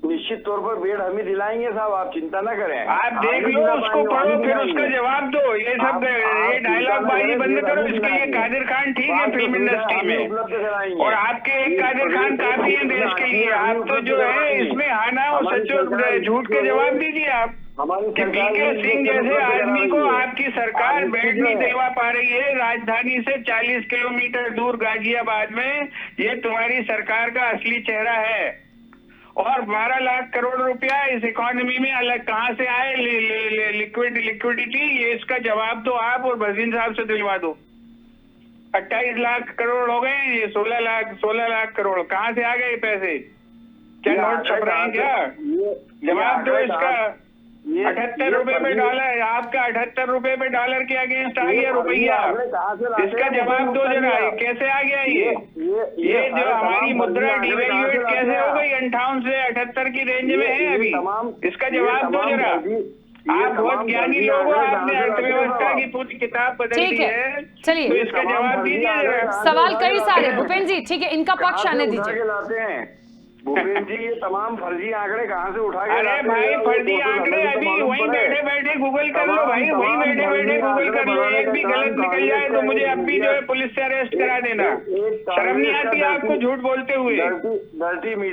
निश्चित तौर पर बेड हम ही दिलाएंगे साहब, आप चिंता ना करें। आप देख लो, उसको पढ़ो, फिर उसका जवाब दो। ये सब ये डायलॉग बाजी बंद करो। इसके लिए कादिर खान ठीक है फिल्म इंडस्ट्री में, और आपके एक कादिर खान काफी है देश के लिए। आप तो जो है इसमें आना और सच और झूठ के जवाब दीजिए आप। कि बीके सिंह जैसे आदमी को आपकी सरकार बेड नहीं दिलवा पा रही है, राजधानी से 40 किलोमीटर दूर गाजियाबाद में, ये तुम्हारी सरकार का असली चेहरा है। और 12 लाख करोड़ रुपया इस इकोनॉमी में अलग कहां से आए, लिक्विडिटी, ये इसका जवाब दो आप, और भसीन साहब से दिलवा दो। 28 लाख करोड़ हो गए, ये 16 लाख करोड़ कहां से आ गए पैसे? क्या नोट छप रहे हैं क्या? जवाब दो इसका। 78 रुपए पे डॉलर, आपका 78 रुपए पे डॉलर के अगेंस्ट आ गया रुपया, इसका जवाब दो जरा। कैसे आ गया ये जो हमारी मुद्रा डिवैल्यूएट कैसे हो गई? 58 से 78 की रेंज में है अभी, इसका जवाब दो जरा। आप बहुत ज्ञानी लोग हो, आपने अर्थव्यवस्था की पूरी किताब बदल दी है, चलिए तो इसका जवाब दीजिए जरा। सवाल कई सारे भूपेन्द्र जी, ठीक है, इनका पक्ष आने दीजिए। भूपेन्द्र जी, ये तमाम फर्जी आंकड़े कहाँ से उठा के? अरे भाई, फर्जी आंकड़े अभी वहीं बैठे बैठे गूगल कर लो भाई, वहीं बैठे बैठे गूगल कर लो। एक भी गलत निकल जाए तो मुझे अब भी जो है पुलिस से अरेस्ट करा देना। शर्म नहीं आती आपको झूठ बोलते हुए?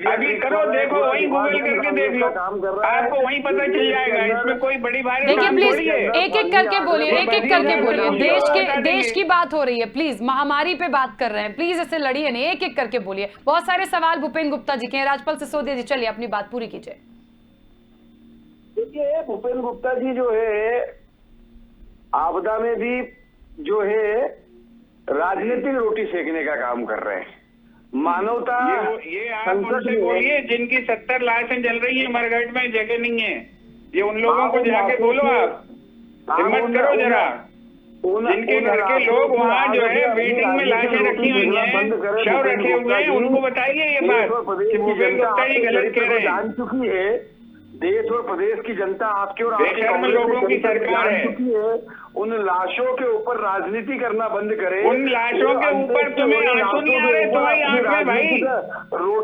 अभी करो, देखो, वहीं गूगल करके देख लो, आपको वहीं पता चल जाएगा। इसमें कोई बड़ी भारी देखिए, प्लीज एक एक करके बोलिए, एक एक करके बोलिए। देश की बात हो रही है, प्लीज, महामारी पे बात कर रहे हैं, प्लीज इससे लड़िए नहीं, एक एक करके बोलिए। बहुत सारे सवाल भूपेन्द्र गुप्ता जी के, राजपाल सिसोदिया जी, चलिए अपनी बात पूरी कीजिए। देखिए, भूपेन्द्र गुप्ता जी जो है आपदा में भी जो है राजनीतिक रोटी सेकने का काम कर रहे हैं। मानवता ये आप संकट उनसे में- बोलिए जिनकी 70 लाशें जल रही है मरघट में, जगह नहीं है। ये उन लोगों को जाके बोलो, आप हिम्मत करो जरा। जिनके घर के लोग वहाँ जो है वेटिंग में लाशें रखी हुई हैं, शव रखे हुए हैं, उनको बताइए ये बात कि भूपेंद्र गुप्ता जी गलत कह रहे हैं। जान चुकी है, देश और प्रदेश की जनता आपके और आपके बेशर्म लोगों की सरकार है। चुकी है। उन लाशों के ऊपर राजनीति करना बंद करे। उन लाशों के ऊपर तुम्हें आंसू नहीं आ रहे? तुम्हारी आंख में भाई,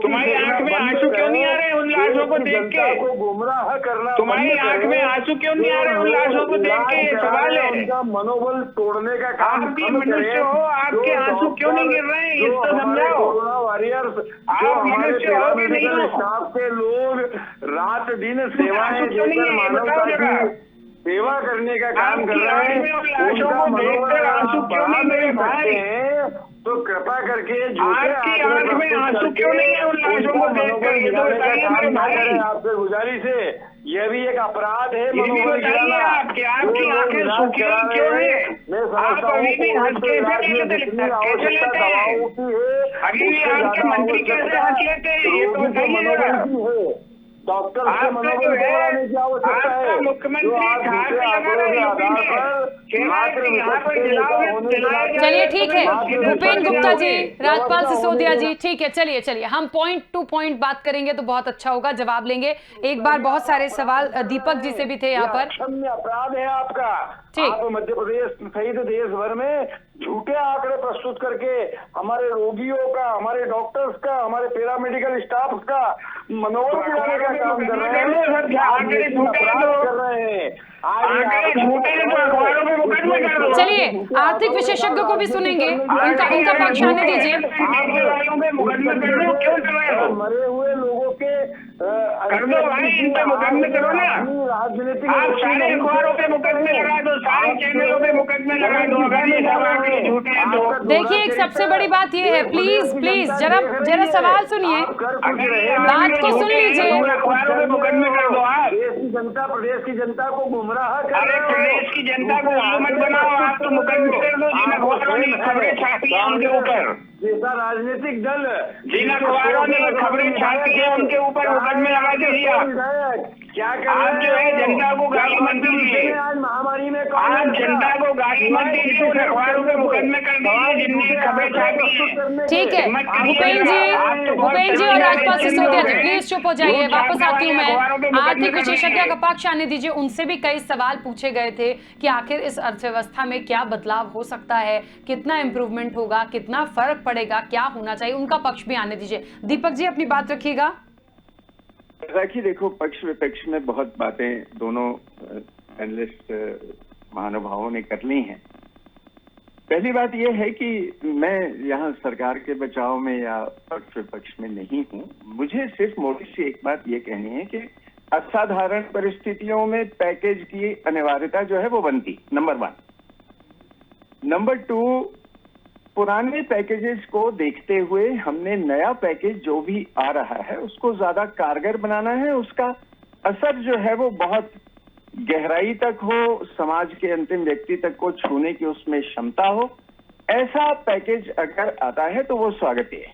तुम्हारी आंख में आंसू क्यों नहीं आ रहे उन लाशों को देख के? गुमराह करना तुम्हारी आंख में आंसू क्यों नहीं आ रहे उन लाशों को देख के? ये सवाल है। उनका मनोबल तोड़ने का काम आप भी मनुष्य हो, आपके आंसू क्यों नहीं गिर रहे हैं? ये तो समझाओ। कोरोना वॉरियर्स, आप मनुष्य हो कि नहीं हो? स्टाफ के लोग रात दिन सेवाएं आंसू क्यों नहीं देकर है? ये मानवता बताओ जरा। की सेवा करने का काम कर आपकी रहे आंख हैं। में उन लाशों को देखकर आंसू क्यों नहीं मेरे भाई? तो कृपा करके आपकी आंख में आंसू क्यों नहीं है उन लाशों को देखकर? ये तो बताइए मेरे भाई। आपसे गुजारिश है, यह भी एक अपराध है। ये भी बताइए आप कि आपकी आंखें सूखी क्यों है? आप अभी भी हंस कैसे लेते हैं? अभी भी आपके मंत्री कैसे हंस लेते हैं? ये तो बताइए जरा। डॉक्टर आपका जो है, आपका मुख्यमंत्री घाट लगा रहे हैं यूपी में, यहाँ पर दिलाए चलिए ठीक है भूपेंद्र गुप्ता जी, राजपाल सिसोदिया जी, ठीक है, चलिए चलिए हम पॉइंट टू पॉइंट बात करेंगे तो बहुत अच्छा होगा, जवाब लेंगे। एक बार बहुत सारे सवाल दीपक जी से भी थे यहाँ पर। क्षम्य अपराध है आपका। ठीक। आप मध्य प्रदेश सहित देश भर में झूठे आंकड़े प्रस्तुत करके हमारे रोगियों का, हमारे डॉक्टर्स का, हमारे पैरामेडिकल स्टाफ का मनोबल गिराने का काम कर रहे हैं। आंकड़े झूठे कर रहे हैं। चलिए आर्थिक विशेषज्ञ को भी सुनेंगे, उनका पक्ष आने दीजिए। मरे हुए लोगों के कर दो भाई, इन पे मुकदमे करो ना। राजनीतिक आप सारे अखबारों पे मुकदमे लगा दो, सारे चैनलों पे मुकदमे लगा दो, अगर ये सब आंकड़े झूठे हैं तो। देखिए एक सबसे बड़ी बात ये है, प्लीज प्लीज जरा सवाल सुनिए, बात को सुन लीजिए। अखबारों पे मुकदमे कर दो आप। देश की जनता, प्रदेश की जनता को गुमराह कर अरे प्रदेश की जनता को उल्लू मत बनाओ, आप तो मुकदमे कर दो जिन अखबारों ने खबरें छापी है उनके ऊपर। जैसा राजनीतिक दल जिन अखबारों ने खबरें छापी है उनके ऊपर मुकदमे लगा दीजिए आप। क्या आप जो है जनता को गाली मत दीजिए, आज महामारी में आप जनता को गाली मत दीजिए, उन अखबारों पे मुकदमे कर दीजिए जिनने खबरें छापी है। ठीक है भूपेंद्र जी और राजपाल सिसोदिया जी प्लीज चुप हो जाइए, वापस आती हूँ मैं। आर्थिक विशेषज्ञ का पक्ष आने दीजिए, उनसे भी कई सवाल पूछे गए थे कि आखिर इस अर्थव्यवस्था में क्या बदलाव हो सकता है, कितना इंप्रूवमेंट होगा, कितना फर्क पड़ेगा, क्या होना चाहिए, उनका पक्ष भी आने दीजिए। दीपक जी अपनी बात रखिएगा। राखी देखो, पक्ष विपक्ष में बहुत बातें दोनों एनालिस्ट महानुभावों ने कर ली हैं। पहली बात यह है कि मैं यहाँ सरकार के बचाव में या पक्ष विपक्ष में नहीं हूँ। मुझे सिर्फ मोदी से एक बात ये कहनी है कि असाधारण परिस्थितियों में पैकेज की अनिवार्यता जो है वो बनती, नंबर 1। नंबर 2, पुराने पैकेजेस को देखते हुए हमने नया पैकेज जो भी आ रहा है उसको ज्यादा कारगर बनाना है, उसका असर जो है वो बहुत गहराई तक हो, समाज के अंतिम व्यक्ति तक को छूने की उसमें क्षमता हो। ऐसा पैकेज अगर आता है तो वो स्वागत है।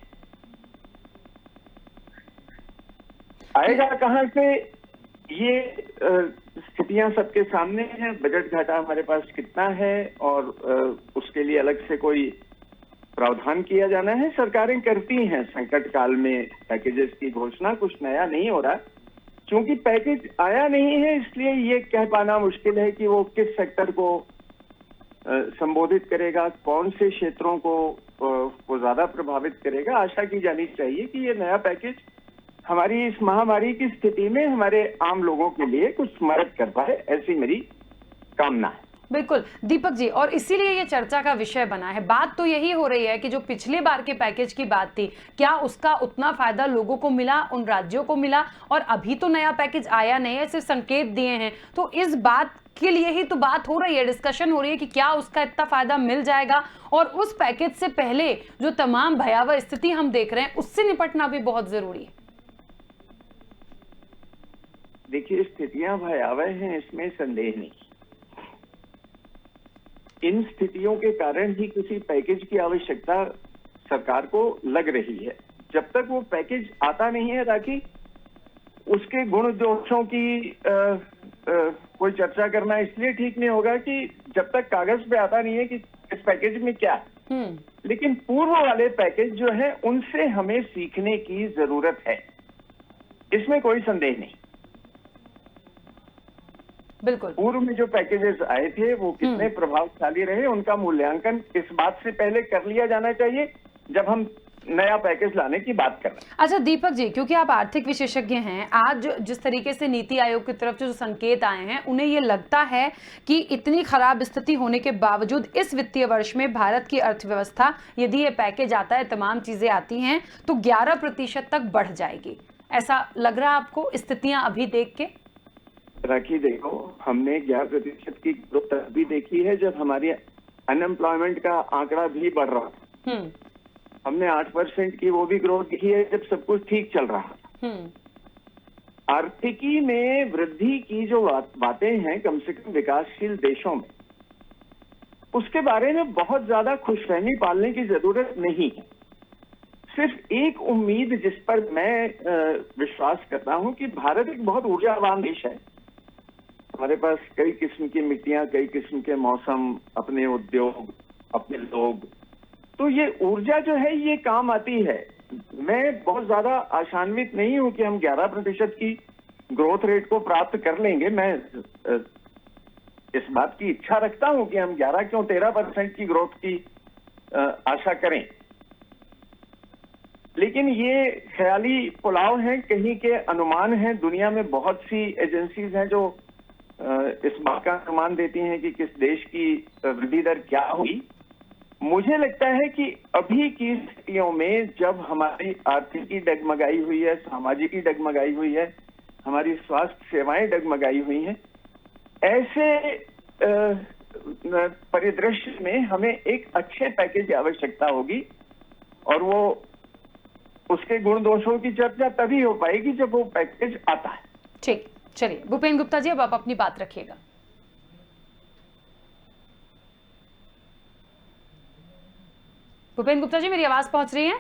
आएगा कहां से, ये स्थितियां सबके सामने हैं। बजट घाटा हमारे पास कितना है और उसके लिए अलग से कोई प्रावधान किया जाना है। सरकारें करती हैं संकट काल में पैकेजेस की घोषणा, कुछ नया नहीं हो रहा। क्योंकि पैकेज आया नहीं है इसलिए ये कह पाना मुश्किल है कि वो किस सेक्टर को संबोधित करेगा, कौन से क्षेत्रों को ज्यादा प्रभावित करेगा। आशा की जानी चाहिए कि ये नया पैकेज हमारी इस महामारी की स्थिति में हमारे आम लोगों के लिए कुछ मदद कर पाए, ऐसी मेरी कामना है। बिल्कुल दीपक जी, और इसीलिए ये चर्चा का विषय बना है। बात तो यही हो रही है कि जो पिछले बार के पैकेज की बात थी, क्या उसका उतना फायदा लोगों को मिला, उन राज्यों को मिला, और अभी तो नया पैकेज आया नहीं है, सिर्फ संकेत दिए हैं। तो इस बात के लिए ही तो बात हो रही है, डिस्कशन हो रही है कि क्या उसका इतना फायदा मिल जाएगा, और उस पैकेज से पहले जो तमाम भयावह स्थिति हम देख रहे हैं उससे निपटना भी बहुत जरूरी है। देखिए, स्थितियां भयावह हैं, इसमें संदेह नहीं। इन स्थितियों के कारण ही किसी पैकेज की आवश्यकता सरकार को लग रही है। जब तक वो पैकेज आता नहीं है, राखी, उसके गुण दोषों की कोई चर्चा करना इसलिए ठीक नहीं होगा कि जब तक कागज पे आता नहीं है कि इस पैकेज में क्या है। लेकिन पूर्व वाले पैकेज जो है उनसे हमें सीखने की जरूरत है, इसमें कोई संदेह नहीं। बिल्कुल। पूर्व में जो पैकेजेस आए थे वो कितने प्रभावशाली रहे, उनका मूल्यांकन इस बात से पहले कर लिया जाना चाहिए जब हम नया पैकेज लाने की बात कर रहे हैं। अच्छा दीपक जी, क्योंकि आप आर्थिक विशेषज्ञ हैं, आज जिस तरीके से नीति आयोग की तरफ से जो संकेत आए हैं, उन्हें ये लगता है कि इतनी खराब स्थिति होने के बावजूद इस वित्तीय वर्ष में भारत की अर्थव्यवस्था, यदि ये पैकेज आता है, तमाम चीजें आती हैं, तो 11% तक बढ़ जाएगी। ऐसा लग रहा है आपको स्थितियां अभी देख के? राखी, देखो, हमने 11% की ग्रोथ तब भी देखी है जब हमारी अनएम्प्लॉयमेंट का आंकड़ा भी बढ़ रहा था। हमने 8% की वो भी ग्रोथ देखी है जब सब कुछ ठीक चल रहा था। आर्थिकी में वृद्धि की जो बातें हैं, कम से कम विकासशील देशों में, उसके बारे में बहुत ज्यादा खुशफहमी पालने की जरूरत नहीं है। सिर्फ एक उम्मीद जिस पर मैं विश्वास करता हूं कि भारत एक बहुत ऊर्जावान देश है। हमारे पास कई किस्म की मिट्टियां, कई किस्म के मौसम, अपने उद्योग, अपने लोग, तो ये ऊर्जा जो है ये काम आती है। मैं बहुत ज्यादा आशान्वित नहीं हूं कि हम 11% की ग्रोथ रेट को प्राप्त कर लेंगे। मैं इस बात की इच्छा रखता हूं कि हम 11 क्यों 13% की ग्रोथ की आशा करें, लेकिन ये ख्याली पुलाव हैं, कहीं के अनुमान हैं। दुनिया में बहुत सी एजेंसीज हैं जो इस बात का अनुमान देती हैं कि किस देश की वृद्धि दर क्या हुई। मुझे लगता है कि अभी की स्थितियों में जब हमारी आर्थिकी डगमगाई हुई है, सामाजिकी डगमगाई हुई है, हमारी स्वास्थ्य सेवाएं डगमगाई हुई हैं, ऐसे परिदृश्य में हमें एक अच्छे पैकेज की आवश्यकता होगी, और वो उसके गुण दोषों की चर्चा तभी हो पाएगी जब वो पैकेज आता है। ठीक, चलिए भूपेन गुप्ता जी, अब आप अपनी बात रखिएगा। भूपेन गुप्ता जी, मेरी आवाज पहुंच रही है?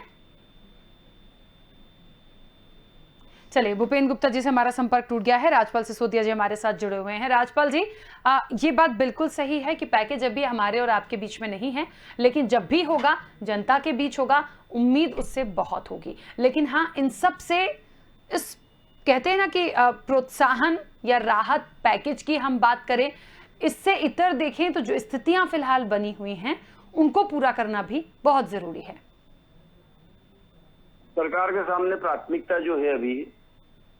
चलिए, भूपेन गुप्ता जी से हमारा संपर्क टूट गया है। राजपाल सिसोदिया जी हमारे साथ जुड़े हुए हैं। राजपाल जी, ये बात बिल्कुल सही है कि पैकेज अभी हमारे और आपके बीच में नहीं है, लेकिन जब भी होगा जनता के बीच होगा, उम्मीद उससे बहुत होगी। लेकिन हाँ, इन सब से इस कहते हैं ना कि प्रोत्साहन या राहत पैकेज की हम बात करें, इससे इतर देखें तो जो स्थितियां फिलहाल बनी हुई हैं उनको पूरा करना भी बहुत जरूरी है। सरकार के सामने प्राथमिकता जो है अभी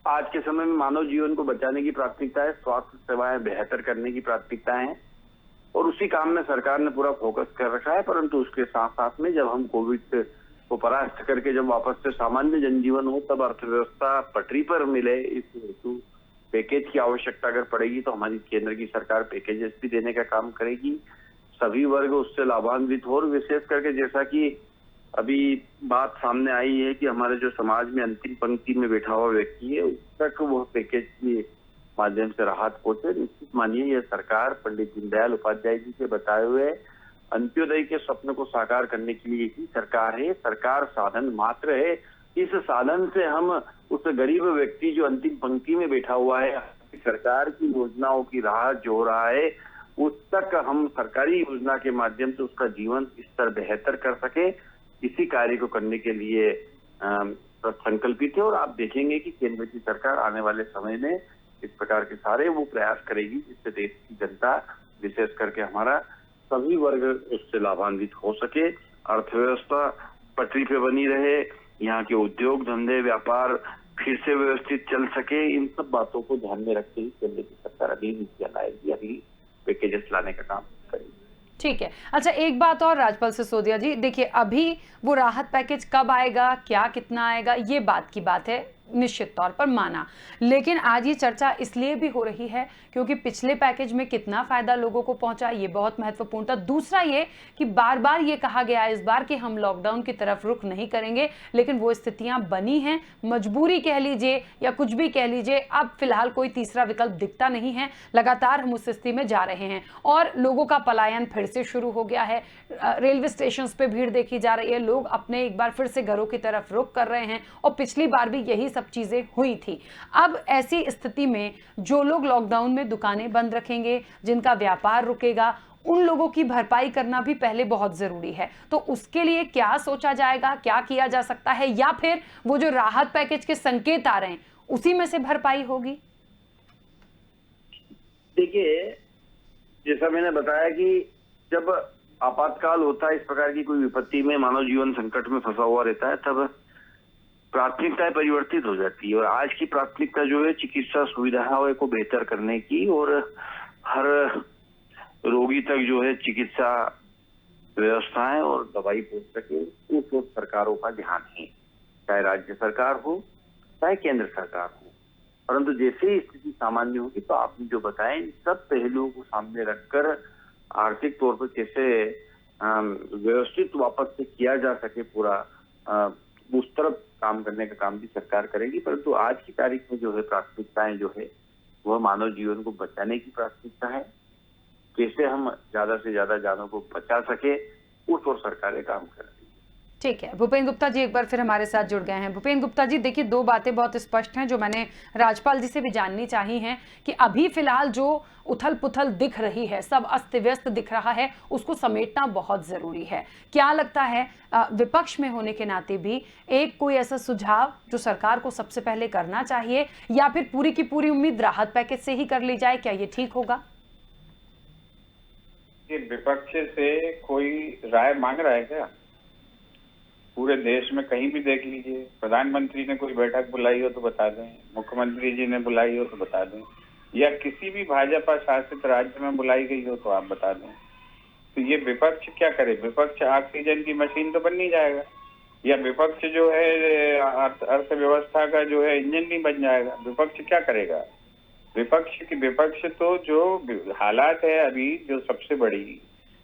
आज के समय में मानव जीवन को बचाने की प्राथमिकता है, स्वास्थ्य सेवाएं बेहतर करने की प्राथमिकता है, और उसी काम में सरकार ने पूरा फोकस कर रखा है। परंतु उसके साथ साथ में जब हम कोविड को परास्त करके जब वापस से सामान्य जनजीवन हो, तब अर्थव्यवस्था पटरी पर मिले, इस हेतु पैकेज की आवश्यकता अगर पड़ेगी तो हमारी केंद्र की सरकार पैकेजेस भी देने का काम करेगी, सभी वर्ग उससे लाभान्वित हो। और विशेष करके जैसा कि अभी बात सामने आई है कि हमारे जो समाज में अंतिम पंक्ति में बैठा हुआ व्यक्ति है, उस तक वह पैकेज के माध्यम से राहत पहुंचे। निश्चित मानिए यह सरकार पंडित दीनदयाल उपाध्याय जी के बताए हुए अंत्योदय के स्वप्न को साकार करने के लिए ही सरकार है। सरकार साधन मात्र है। इस साधन से हम उस गरीब व्यक्ति जो अंतिम पंक्ति में बैठा हुआ है, सरकार की योजनाओं की राह जो रहा है, उस तक हम सरकारी योजना के माध्यम से उसका जीवन स्तर बेहतर कर सके, इसी कार्य को करने के लिए संकल्पित है। और आप देखेंगे कि केंद्र की सरकार आने वाले समय में इस प्रकार के सारे वो प्रयास करेगी जिससे देश की जनता, विशेष करके हमारा सभी वर्ग उससे लाभान्वित हो सके, अर्थव्यवस्था पटरी पे बनी रहे, यहाँ के उद्योग धंधे व्यापार फिर से व्यवस्थित चल सके। इन सब बातों को ध्यान में रखते ही केंद्र की सरकार अभी नीतियां लाएगी, अभी पैकेजेस लाने का काम करेगी। ठीक है। अच्छा, एक बात और राजपाल सिसोदिया जी, देखिए अभी वो राहत पैकेज कब आएगा, क्या कितना आएगा, ये बात की बात है, निश्चित तौर पर माना, लेकिन आज ये चर्चा इसलिए भी हो रही है क्योंकि पिछले पैकेज में कितना फायदा लोगों को पहुंचा ये बहुत महत्वपूर्ण था। दूसरा ये कि बार बार ये कहा गया इस बार कि हम लॉकडाउन की तरफ रुख नहीं करेंगे, लेकिन वो स्थितियां बनी हैं, मजबूरी कह लीजिए या कुछ भी कह लीजिए, अब फिलहाल कोई तीसरा विकल्प दिखता नहीं है। लगातार हम उस स्थिति में जा रहे हैं और लोगों का पलायन फिर से शुरू हो गया है। रेलवे स्टेशन पे भीड़ देखी जा रही है, लोग अपने एक बार फिर से घरों की तरफ रुख कर रहे हैं और पिछली बार भी यही सब चीजें हुई थी। अब ऐसी स्थिति में जो लोग लॉकडाउन में दुकानें बंद रखेंगे, जिनका व्यापार रुकेगा, उन लोगों की भरपाई करना भी पहले बहुत जरूरी है। तो उसके लिए क्या सोचा जाएगा, क्या किया जा सकता है, या फिर वो जो राहत पैकेज के संकेत आ रहे हैं उसी में से भरपाई होगी? देखिए, जैसा मैंने बताया कि जब आपातकाल होता है, इस प्रकार की कोई विपत्ति में मानव जीवन संकट में फंसा हुआ रहता है, तब प्राथमिकताएं परिवर्तित हो जाती है। और आज की प्राथमिकता जो है चिकित्सा सुविधाओं को बेहतर करने की और हर रोगी तक जो है चिकित्सा व्यवस्थाएं और दवाई पहुंच सके, उस ओर सरकारों का ध्यान है, चाहे राज्य सरकार हो चाहे केंद्र सरकार हो। परंतु जैसे ही स्थिति सामान्य होगी तो आपने जो बताया इन सब पहलुओं को सामने रखकर आर्थिक तौर पर कैसे व्यवस्थित वापस से किया जा सके पूरा, उस तरफ काम करने का काम भी सरकार करेगी। परंतु आज की तारीख में जो है प्राथमिकताएं जो है वह मानव जीवन को बचाने की प्राथमिकता है। कैसे हम ज्यादा से ज्यादा जानों को बचा सके, उस ओर सरकारें काम कर रही है। ठीक है, भूपेंद्र गुप्ता जी एक बार फिर हमारे साथ जुड़ गए हैं। भूपेंद्र गुप्ता जी, देखिए, दो बातें बहुत स्पष्ट हैं जो मैंने राजपाल जी से भी जाननी चाहिए हैं कि अभी फिलहाल जो उथल पुथल दिख रही है, सब अस्त व्यस्त दिख रहा है, उसको समेटना बहुत जरूरी है। क्या लगता है विपक्ष में होने के नाते भी एक कोई ऐसा सुझाव जो सरकार को सबसे पहले करना चाहिए, या फिर पूरी की पूरी उम्मीद राहत पैकेज से ही कर ली जाए, क्या ये ठीक होगा? ये विपक्ष से कोई राय मांग रहा है क्या? पूरे देश में कहीं भी देख लीजिए, प्रधानमंत्री ने कोई बैठक बुलाई हो तो बता दें, मुख्यमंत्री जी ने बुलाई हो तो बता दें, या किसी भी भाजपा शासित राज्य में बुलाई गई हो तो आप बता दें। तो ये विपक्ष क्या करे? विपक्ष ऑक्सीजन की मशीन तो बन नहीं जाएगा, या विपक्ष जो है अर्थव्यवस्था का जो है इंजन नहीं बन जाएगा। विपक्ष क्या करेगा? विपक्ष तो जो हालात है अभी, जो सबसे बड़ी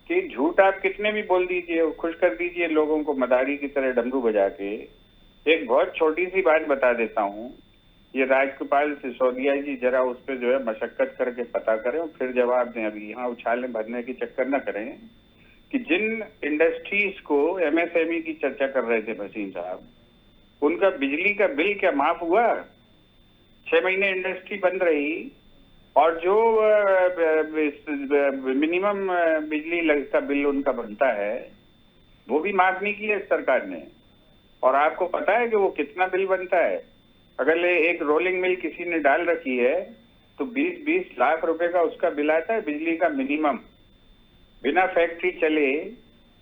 कि झूठ आप कितने भी बोल दीजिए, खुश कर दीजिए लोगों को मदारी की तरह डमरू बजा के। एक बहुत छोटी सी बात बता देता हूँ, ये राजगोपाल सिसोदिया जी जरा उस पर जो है मशक्कत करके पता करें और फिर जवाब दें। अभी यहाँ उछालने भरने की चक्कर न करें कि जिन इंडस्ट्रीज को MSME की चर्चा कर रहे थे भसीन साहब, उनका बिजली का बिल क्या माफ हुआ? 6 महीने इंडस्ट्री बंद रही और जो मिनिमम बिजली का बिल उनका बनता है वो भी माफ नहीं किया सरकार ने। और आपको पता है कि वो कितना बिल बनता है? अगर एक रोलिंग मिल किसी ने डाल रखी है तो 20-20 लाख रुपए का उसका बिल आता है बिजली का मिनिमम। बिना फैक्ट्री चले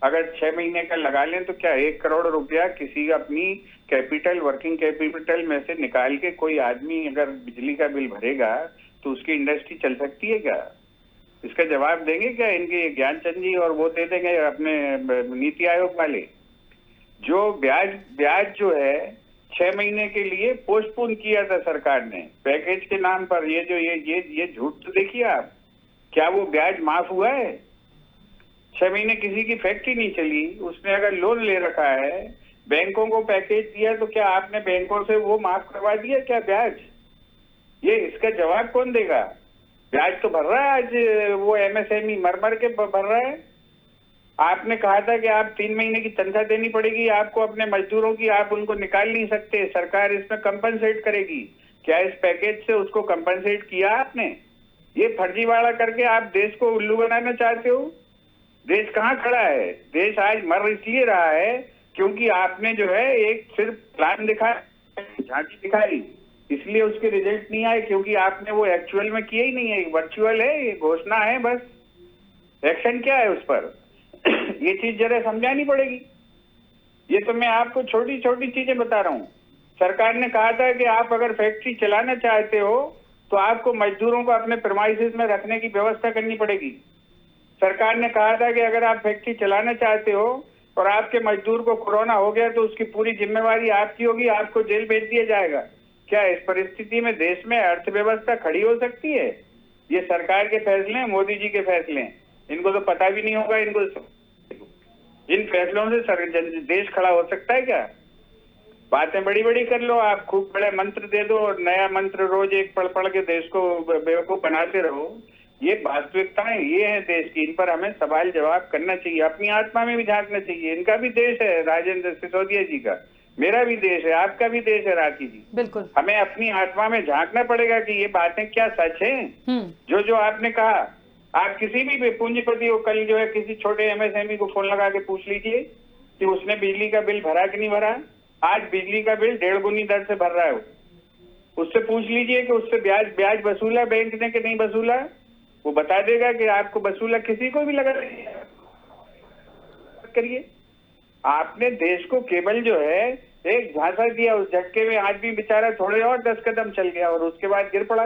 अगर 6 महीने का लगा लें तो क्या 1 करोड़ रुपया किसी अपनी कैपिटल, वर्किंग कैपिटल में से निकाल के कोई आदमी अगर बिजली का बिल भरेगा तो उसकी इंडस्ट्री चल सकती है क्या? इसका जवाब देंगे क्या इनके ज्ञानचंद जी? और वो दे देंगे अपने नीति आयोग वाले। जो ब्याज जो है 6 महीने के लिए पोस्टपोन किया था सरकार ने पैकेज के नाम पर, ये झूठ तो देखिए आप, क्या वो ब्याज माफ हुआ है? 6 महीने किसी की फैक्ट्री नहीं चली, उसने अगर लोन ले रखा है, बैंकों को पैकेज दिया, तो क्या आपने बैंकों से वो माफ करवा दिया क्या ब्याज? ये इसका जवाब कौन देगा? ब्याज तो भर रहा है आज वो MSME मर के भर रहा है। आपने कहा था कि आप 3 महीने की तनख्वाह देनी पड़ेगी आपको अपने मजदूरों की, आप उनको निकाल नहीं सकते, सरकार इसमें कंपनसेट करेगी। क्या इस पैकेज से उसको कंपनसेट किया आपने? ये फर्जीवाड़ा करके आप देश को उल्लू बनाना चाहते हो। देश कहाँ खड़ा है? देश आज मर इसलिए रहा है क्योंकि आपने जो है एक सिर्फ प्लान दिखाया, झांकी दिखाई, इसलिए उसके रिजल्ट नहीं आए, क्योंकि आपने वो एक्चुअल में किया ही नहीं है। वर्चुअल है, ये घोषणा है, बस एक्शन क्या है उस पर? ये चीज जरा समझानी पड़ेगी। ये तो मैं आपको छोटी छोटी चीजें बता रहा हूँ। सरकार ने कहा था कि आप अगर फैक्ट्री चलाना चाहते हो तो आपको मजदूरों को अपने प्रेमाइसेस में रखने की व्यवस्था करनी पड़ेगी। सरकार ने कहा था कि अगर आप फैक्ट्री चलाना चाहते हो और आपके मजदूर को कोरोना हो गया तो उसकी पूरी जिम्मेवारी आपकी होगी, आपको जेल भेज दिया जाएगा। क्या इस परिस्थिति में देश में अर्थव्यवस्था खड़ी हो सकती है? ये सरकार के फैसले हैं, मोदी जी के फैसले हैं। इनको तो पता भी नहीं होगा, इनको इन फैसलों से देश खड़ा हो सकता है क्या? बातें बड़ी बड़ी कर लो आप, खूब बड़े मंत्र दे दो और नया मंत्र रोज एक पढ़ पढ़ के देश को बेवकूफ बनाते रहो। ये वास्तविकताएं ये है देश की, इन पर हमें सवाल जवाब करना चाहिए, अपनी आत्मा में भी झांकना चाहिए। इनका भी देश है, राजेंद्र सिसोदिया जी का, मेरा भी देश है, आपका भी देश है राखी जी। बिल्कुल, हमें अपनी आत्मा में झांकना पड़ेगा कि ये बातें क्या सच हैं। जो आपने कहा, आप किसी भी पूंजीपति को कल जो है किसी छोटे एमएसएमई को फोन लगा के पूछ लीजिए कि उसने बिजली का बिल भरा कि नहीं भरा। आज बिजली का बिल 1.5 गुनी दर से भर रहा है। उससे पूछ लीजिए कि उससे ब्याज वसूला बैंक ने कि नहीं वसूला, वो बता देगा कि आपको वसूला। किसी को भी लगा करिए, आपने देश को केवल जो है एक झांसा दिया, उस झटके में आदमी बेचारा थोड़े और 10 कदम चल गया और उसके बाद गिर पड़ा।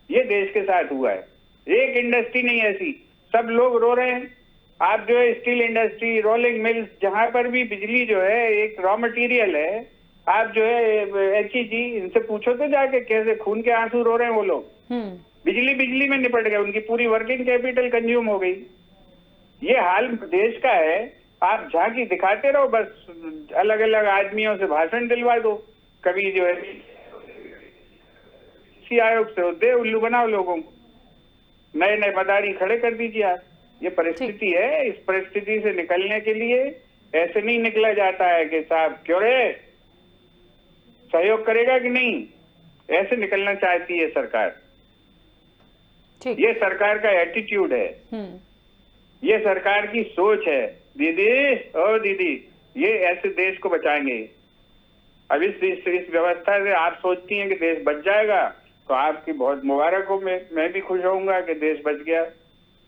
ये देश के साथ हुआ है। एक इंडस्ट्री नहीं ऐसी, सब लोग रो रहे हैं। आप जो है स्टील इंडस्ट्री, रोलिंग मिल्स, जहां पर भी बिजली जो है एक रॉ मटेरियल है, आप जो है HEG, इनसे पूछो तो जाके कैसे खून के आंसू रो रहे हैं वो लोग। बिजली में निपट गए, उनकी पूरी वर्किंग कैपिटल कंज्यूम हो गई। ये हाल देश का है। आप झांकी दिखाते रहो, बस अलग अलग आदमियों से भाषण दिलवा दो। कभी जो है आयोग से दे उल्लू बनाओ लोगों को, नए नए मदारी खड़े कर दीजिए आप। ये परिस्थिति है। इस परिस्थिति से निकलने के लिए ऐसे नहीं निकला जाता है कि साहब क्यों रे, सहयोग करेगा कि नहीं, ऐसे निकलना चाहती है सरकार। ये सरकार का एटीट्यूड है, ये सरकार की सोच है। दीदी ओ दीदी, ये ऐसे देश को बचाएंगे। अब इस व्यवस्था से आप सोचती हैं कि देश बच जाएगा, तो आपकी बहुत मुबारक हो। मैं भी खुश होऊंगा कि देश बच गया।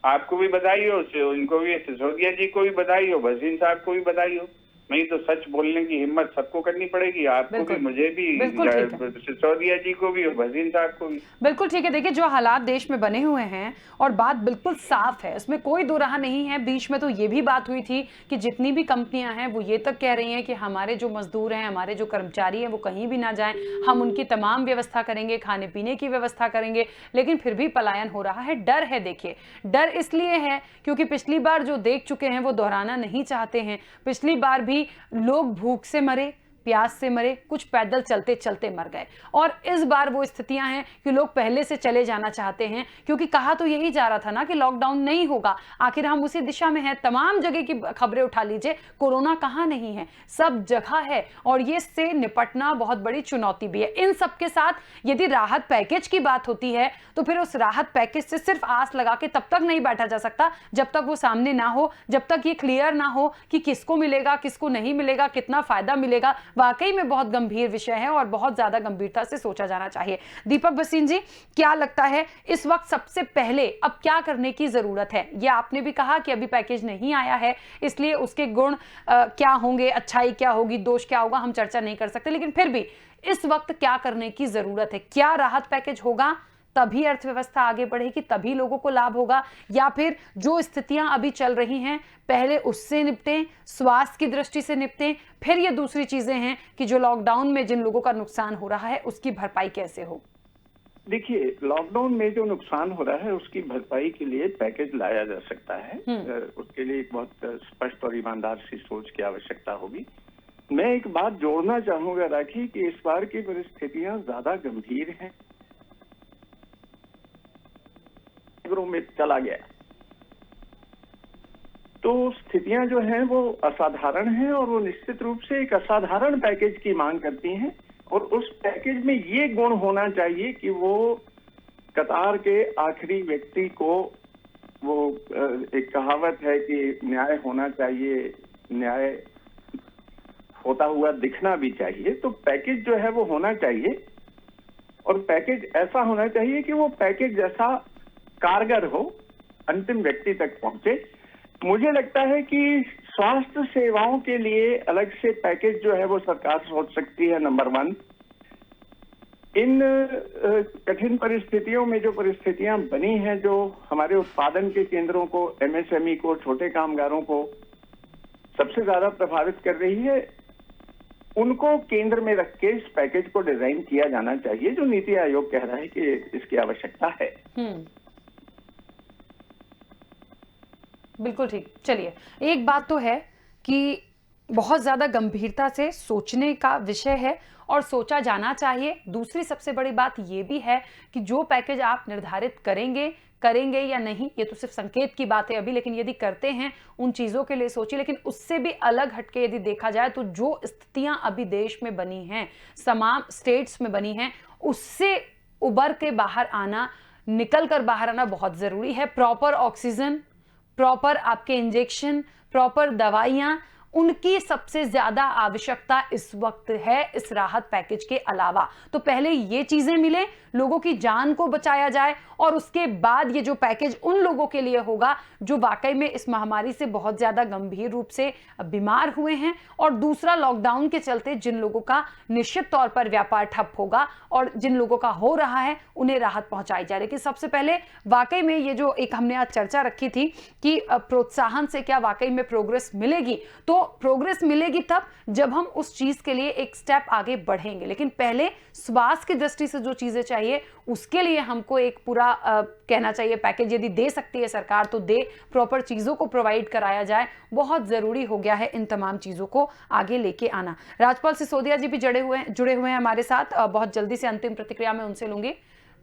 आपको भी बधाई हो, इनको भी, सिसोदिया जी को भी बधाई हो, भसीन साहब को भी बधाई हो। नहीं तो सच बोलने की हिम्मत सबको करनी पड़ेगी, आपको भी, मुझे भी, सिसोदिया जी को भी और भसीन साहब को भी। बिल्कुल ठीक है। देखिए, जो हालात देश में बने हुए हैं और बात बिल्कुल साफ है, इसमें कोई दो राह नहीं है। बीच में तो ये भी बात हुई थी कि जितनी भी कंपनियां हैं वो ये तक कह रही हैं कि हमारे जो मजदूर हैं, हमारे जो कर्मचारी हैं वो कहीं भी ना जाएं, हम उनकी तमाम व्यवस्था करेंगे, खाने पीने की व्यवस्था करेंगे। लेकिन फिर भी पलायन हो रहा है। डर है। देखिए, डर इसलिए है क्योंकि पिछली बार जो देख चुके हैं वो दोहराना नहीं चाहते हैं। पिछली बार भी लोग भूख से मरे, प्यास से मरे, कुछ पैदल चलते चलते मर गए। और इस बार वो स्थितियां हैं कि लोग पहले से चले जाना चाहते हैं, क्योंकि कहा तो यही जा रहा था ना कि लॉकडाउन नहीं होगा। आखिर हम उसी दिशा में हैं। तमाम जगह की खबरें उठा लीजिए, कोरोना कहां नहीं है, सब जगह है। और ये से निपटना बहुत बड़ी चुनौती भी है। इन सब के साथ यदि राहत पैकेज की बात होती है तो फिर उस राहत पैकेज से सिर्फ आस लगा के तब तक नहीं बैठा जा सकता जब तक वो सामने ना हो, जब तक ये क्लियर ना हो कि किसको मिलेगा, किसको नहीं मिलेगा, कितना फायदा मिलेगा। वाकई में बहुत गंभीर विषय है और बहुत ज्यादा गंभीरता से सोचा जाना चाहिए। दीपक भसीन जी, क्या लगता है इस वक्त सबसे पहले अब क्या करने की जरूरत है? ये आपने भी कहा कि अभी पैकेज नहीं आया है, इसलिए उसके गुण क्या होंगे, अच्छाई क्या होगी, दोष क्या होगा, हम चर्चा नहीं कर सकते। लेकिन फिर भी इस वक्त क्या करने की जरूरत है? क्या राहत पैकेज होगा तभी अर्थव्यवस्था आगे बढ़ेगी, तभी लोगों को लाभ होगा, या फिर जो स्थितियां अभी चल रही हैं पहले उससे निपटें, स्वास्थ्य की दृष्टि से निपटें, फिर ये दूसरी चीजें हैं कि जो लॉकडाउन में जिन लोगों का नुकसान हो रहा है उसकी भरपाई कैसे हो? देखिए, लॉकडाउन में जो नुकसान हो रहा है उसकी भरपाई के लिए पैकेज लाया जा सकता है। उसके लिए एक बहुत स्पष्ट और ईमानदार सी सोच की आवश्यकता होगी। मैं एक बात जोड़ना चाहूंगा राखी कि इस बार की परिस्थितियां ज्यादा गंभीर हैं। में चला गया तो स्थितियां जो हैं वो असाधारण हैं और वो निश्चित रूप से एक असाधारण पैकेज की मांग करती हैं। और उस पैकेज में ये गुण होना चाहिए कि वो कतार के आखिरी व्यक्ति को, वो एक कहावत है कि न्याय होना चाहिए, न्याय होता हुआ दिखना भी चाहिए। तो पैकेज जो है वो होना चाहिए और पैकेज ऐसा होना चाहिए कि वो पैकेज जैसा कारगर हो, अंतिम व्यक्ति तक पहुंचे। मुझे लगता है कि स्वास्थ्य सेवाओं के लिए अलग से पैकेज जो है वो सरकार सोच सकती है। नंबर 1, इन कठिन परिस्थितियों में जो परिस्थितियां बनी हैं, जो हमारे उत्पादन के केंद्रों को, MSME को, छोटे कामगारों को सबसे ज्यादा प्रभावित कर रही है, उनको केंद्र में रख के इस पैकेज को डिजाइन किया जाना चाहिए जो नीति आयोग कह रहा है कि इसकी आवश्यकता है। बिल्कुल ठीक। चलिए, एक बात तो है कि बहुत ज्यादा गंभीरता से सोचने का विषय है और सोचा जाना चाहिए। दूसरी सबसे बड़ी बात यह भी है कि जो पैकेज आप निर्धारित करेंगे या नहीं, ये तो सिर्फ संकेत की बात है अभी, लेकिन यदि करते हैं उन चीजों के लिए सोचिए। लेकिन उससे भी अलग हटके यदि देखा जाए तो जो स्थितियां अभी देश में बनी हैं, तमाम स्टेट्स में बनी हैं, उससे उबर के बाहर आना, निकल कर बाहर आना बहुत जरूरी है। प्रॉपर ऑक्सीजन, प्रॉपर आपके इंजेक्शन, प्रॉपर दवाइयां, उनकी सबसे ज्यादा आवश्यकता इस वक्त है इस राहत पैकेज के अलावा। तो पहले ये चीजें मिले, लोगों की जान को बचाया जाए, और उसके बाद ये जो पैकेज उन लोगों के लिए होगा जो वाकई में इस महामारी से बहुत ज्यादा गंभीर रूप से बीमार हुए हैं, और दूसरा लॉकडाउन के चलते जिन लोगों का निश्चित तौर पर व्यापार ठप होगा और जिन लोगों का हो रहा है उन्हें राहत पहुंचाई जाए। लेकिन सबसे पहले वाकई में ये जो एक हमने आज चर्चा रखी थी कि प्रोत्साहन से क्या वाकई में प्रोग्रेस मिलेगी, तो प्रोग्रेस मिलेगी तब जब हम उस चीज के लिए एक स्टेप आगे बढ़ेंगे। लेकिन पहले स्वास्थ्य की दृष्टि से जो चीजें चाहिए उसके लिए हमको एक पूरा कहना चाहिए पैकेज यदि दे सकती है सरकार तो दे, प्रॉपर चीजों को प्रोवाइड कराया जाए। बहुत जरूरी हो गया है इन तमाम चीजों को आगे लेके आना। राजपाल सिसोदिया जी भी जुड़े हुए हैं हमारे साथ, बहुत जल्दी से अंतिम प्रतिक्रिया में उनसे लूंगी।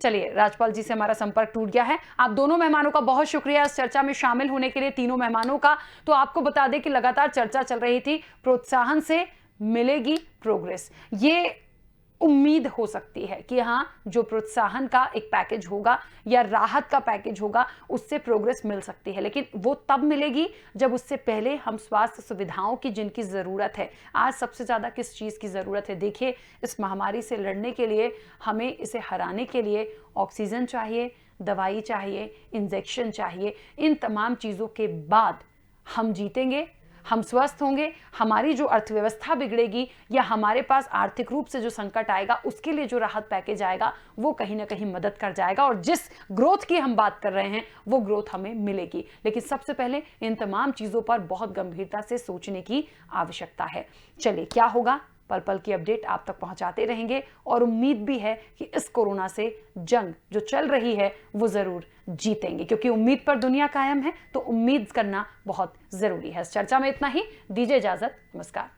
चलिए, राजपाल जी से हमारा संपर्क टूट गया है। आप दोनों मेहमानों का बहुत शुक्रिया इस चर्चा में शामिल होने के लिए, तीनों मेहमानों का। तो आपको बता दें कि लगातार चर्चा चल रही थी प्रोत्साहन से मिलेगी प्रोग्रेस। ये उम्मीद हो सकती है कि हाँ, जो प्रोत्साहन का एक पैकेज होगा या राहत का पैकेज होगा उससे प्रोग्रेस मिल सकती है, लेकिन वो तब मिलेगी जब उससे पहले हम स्वास्थ्य सुविधाओं की जिनकी ज़रूरत है, आज सबसे ज़्यादा किस चीज़ की ज़रूरत है, देखिए इस महामारी से लड़ने के लिए, हमें इसे हराने के लिए ऑक्सीजन चाहिए, दवाई चाहिए, इंजेक्शन चाहिए। इन तमाम चीज़ों के बाद हम जीतेंगे, हम स्वस्थ होंगे, हमारी जो अर्थव्यवस्था बिगड़ेगी या हमारे पास आर्थिक रूप से जो संकट आएगा उसके लिए जो राहत पैकेज आएगा वो कहीं ना कहीं मदद कर जाएगा, और जिस ग्रोथ की हम बात कर रहे हैं वो ग्रोथ हमें मिलेगी। लेकिन सबसे पहले इन तमाम चीज़ों पर बहुत गंभीरता से सोचने की आवश्यकता है। चलिए, क्या होगा पल पल की अपडेट आप तक पहुंचाते रहेंगे, और उम्मीद भी है कि इस कोरोना से जंग जो चल रही है वो जरूर जीतेंगे, क्योंकि उम्मीद पर दुनिया कायम है, तो उम्मीद करना बहुत जरूरी है। इस चर्चा में इतना ही, दीजिए इजाजत, नमस्कार।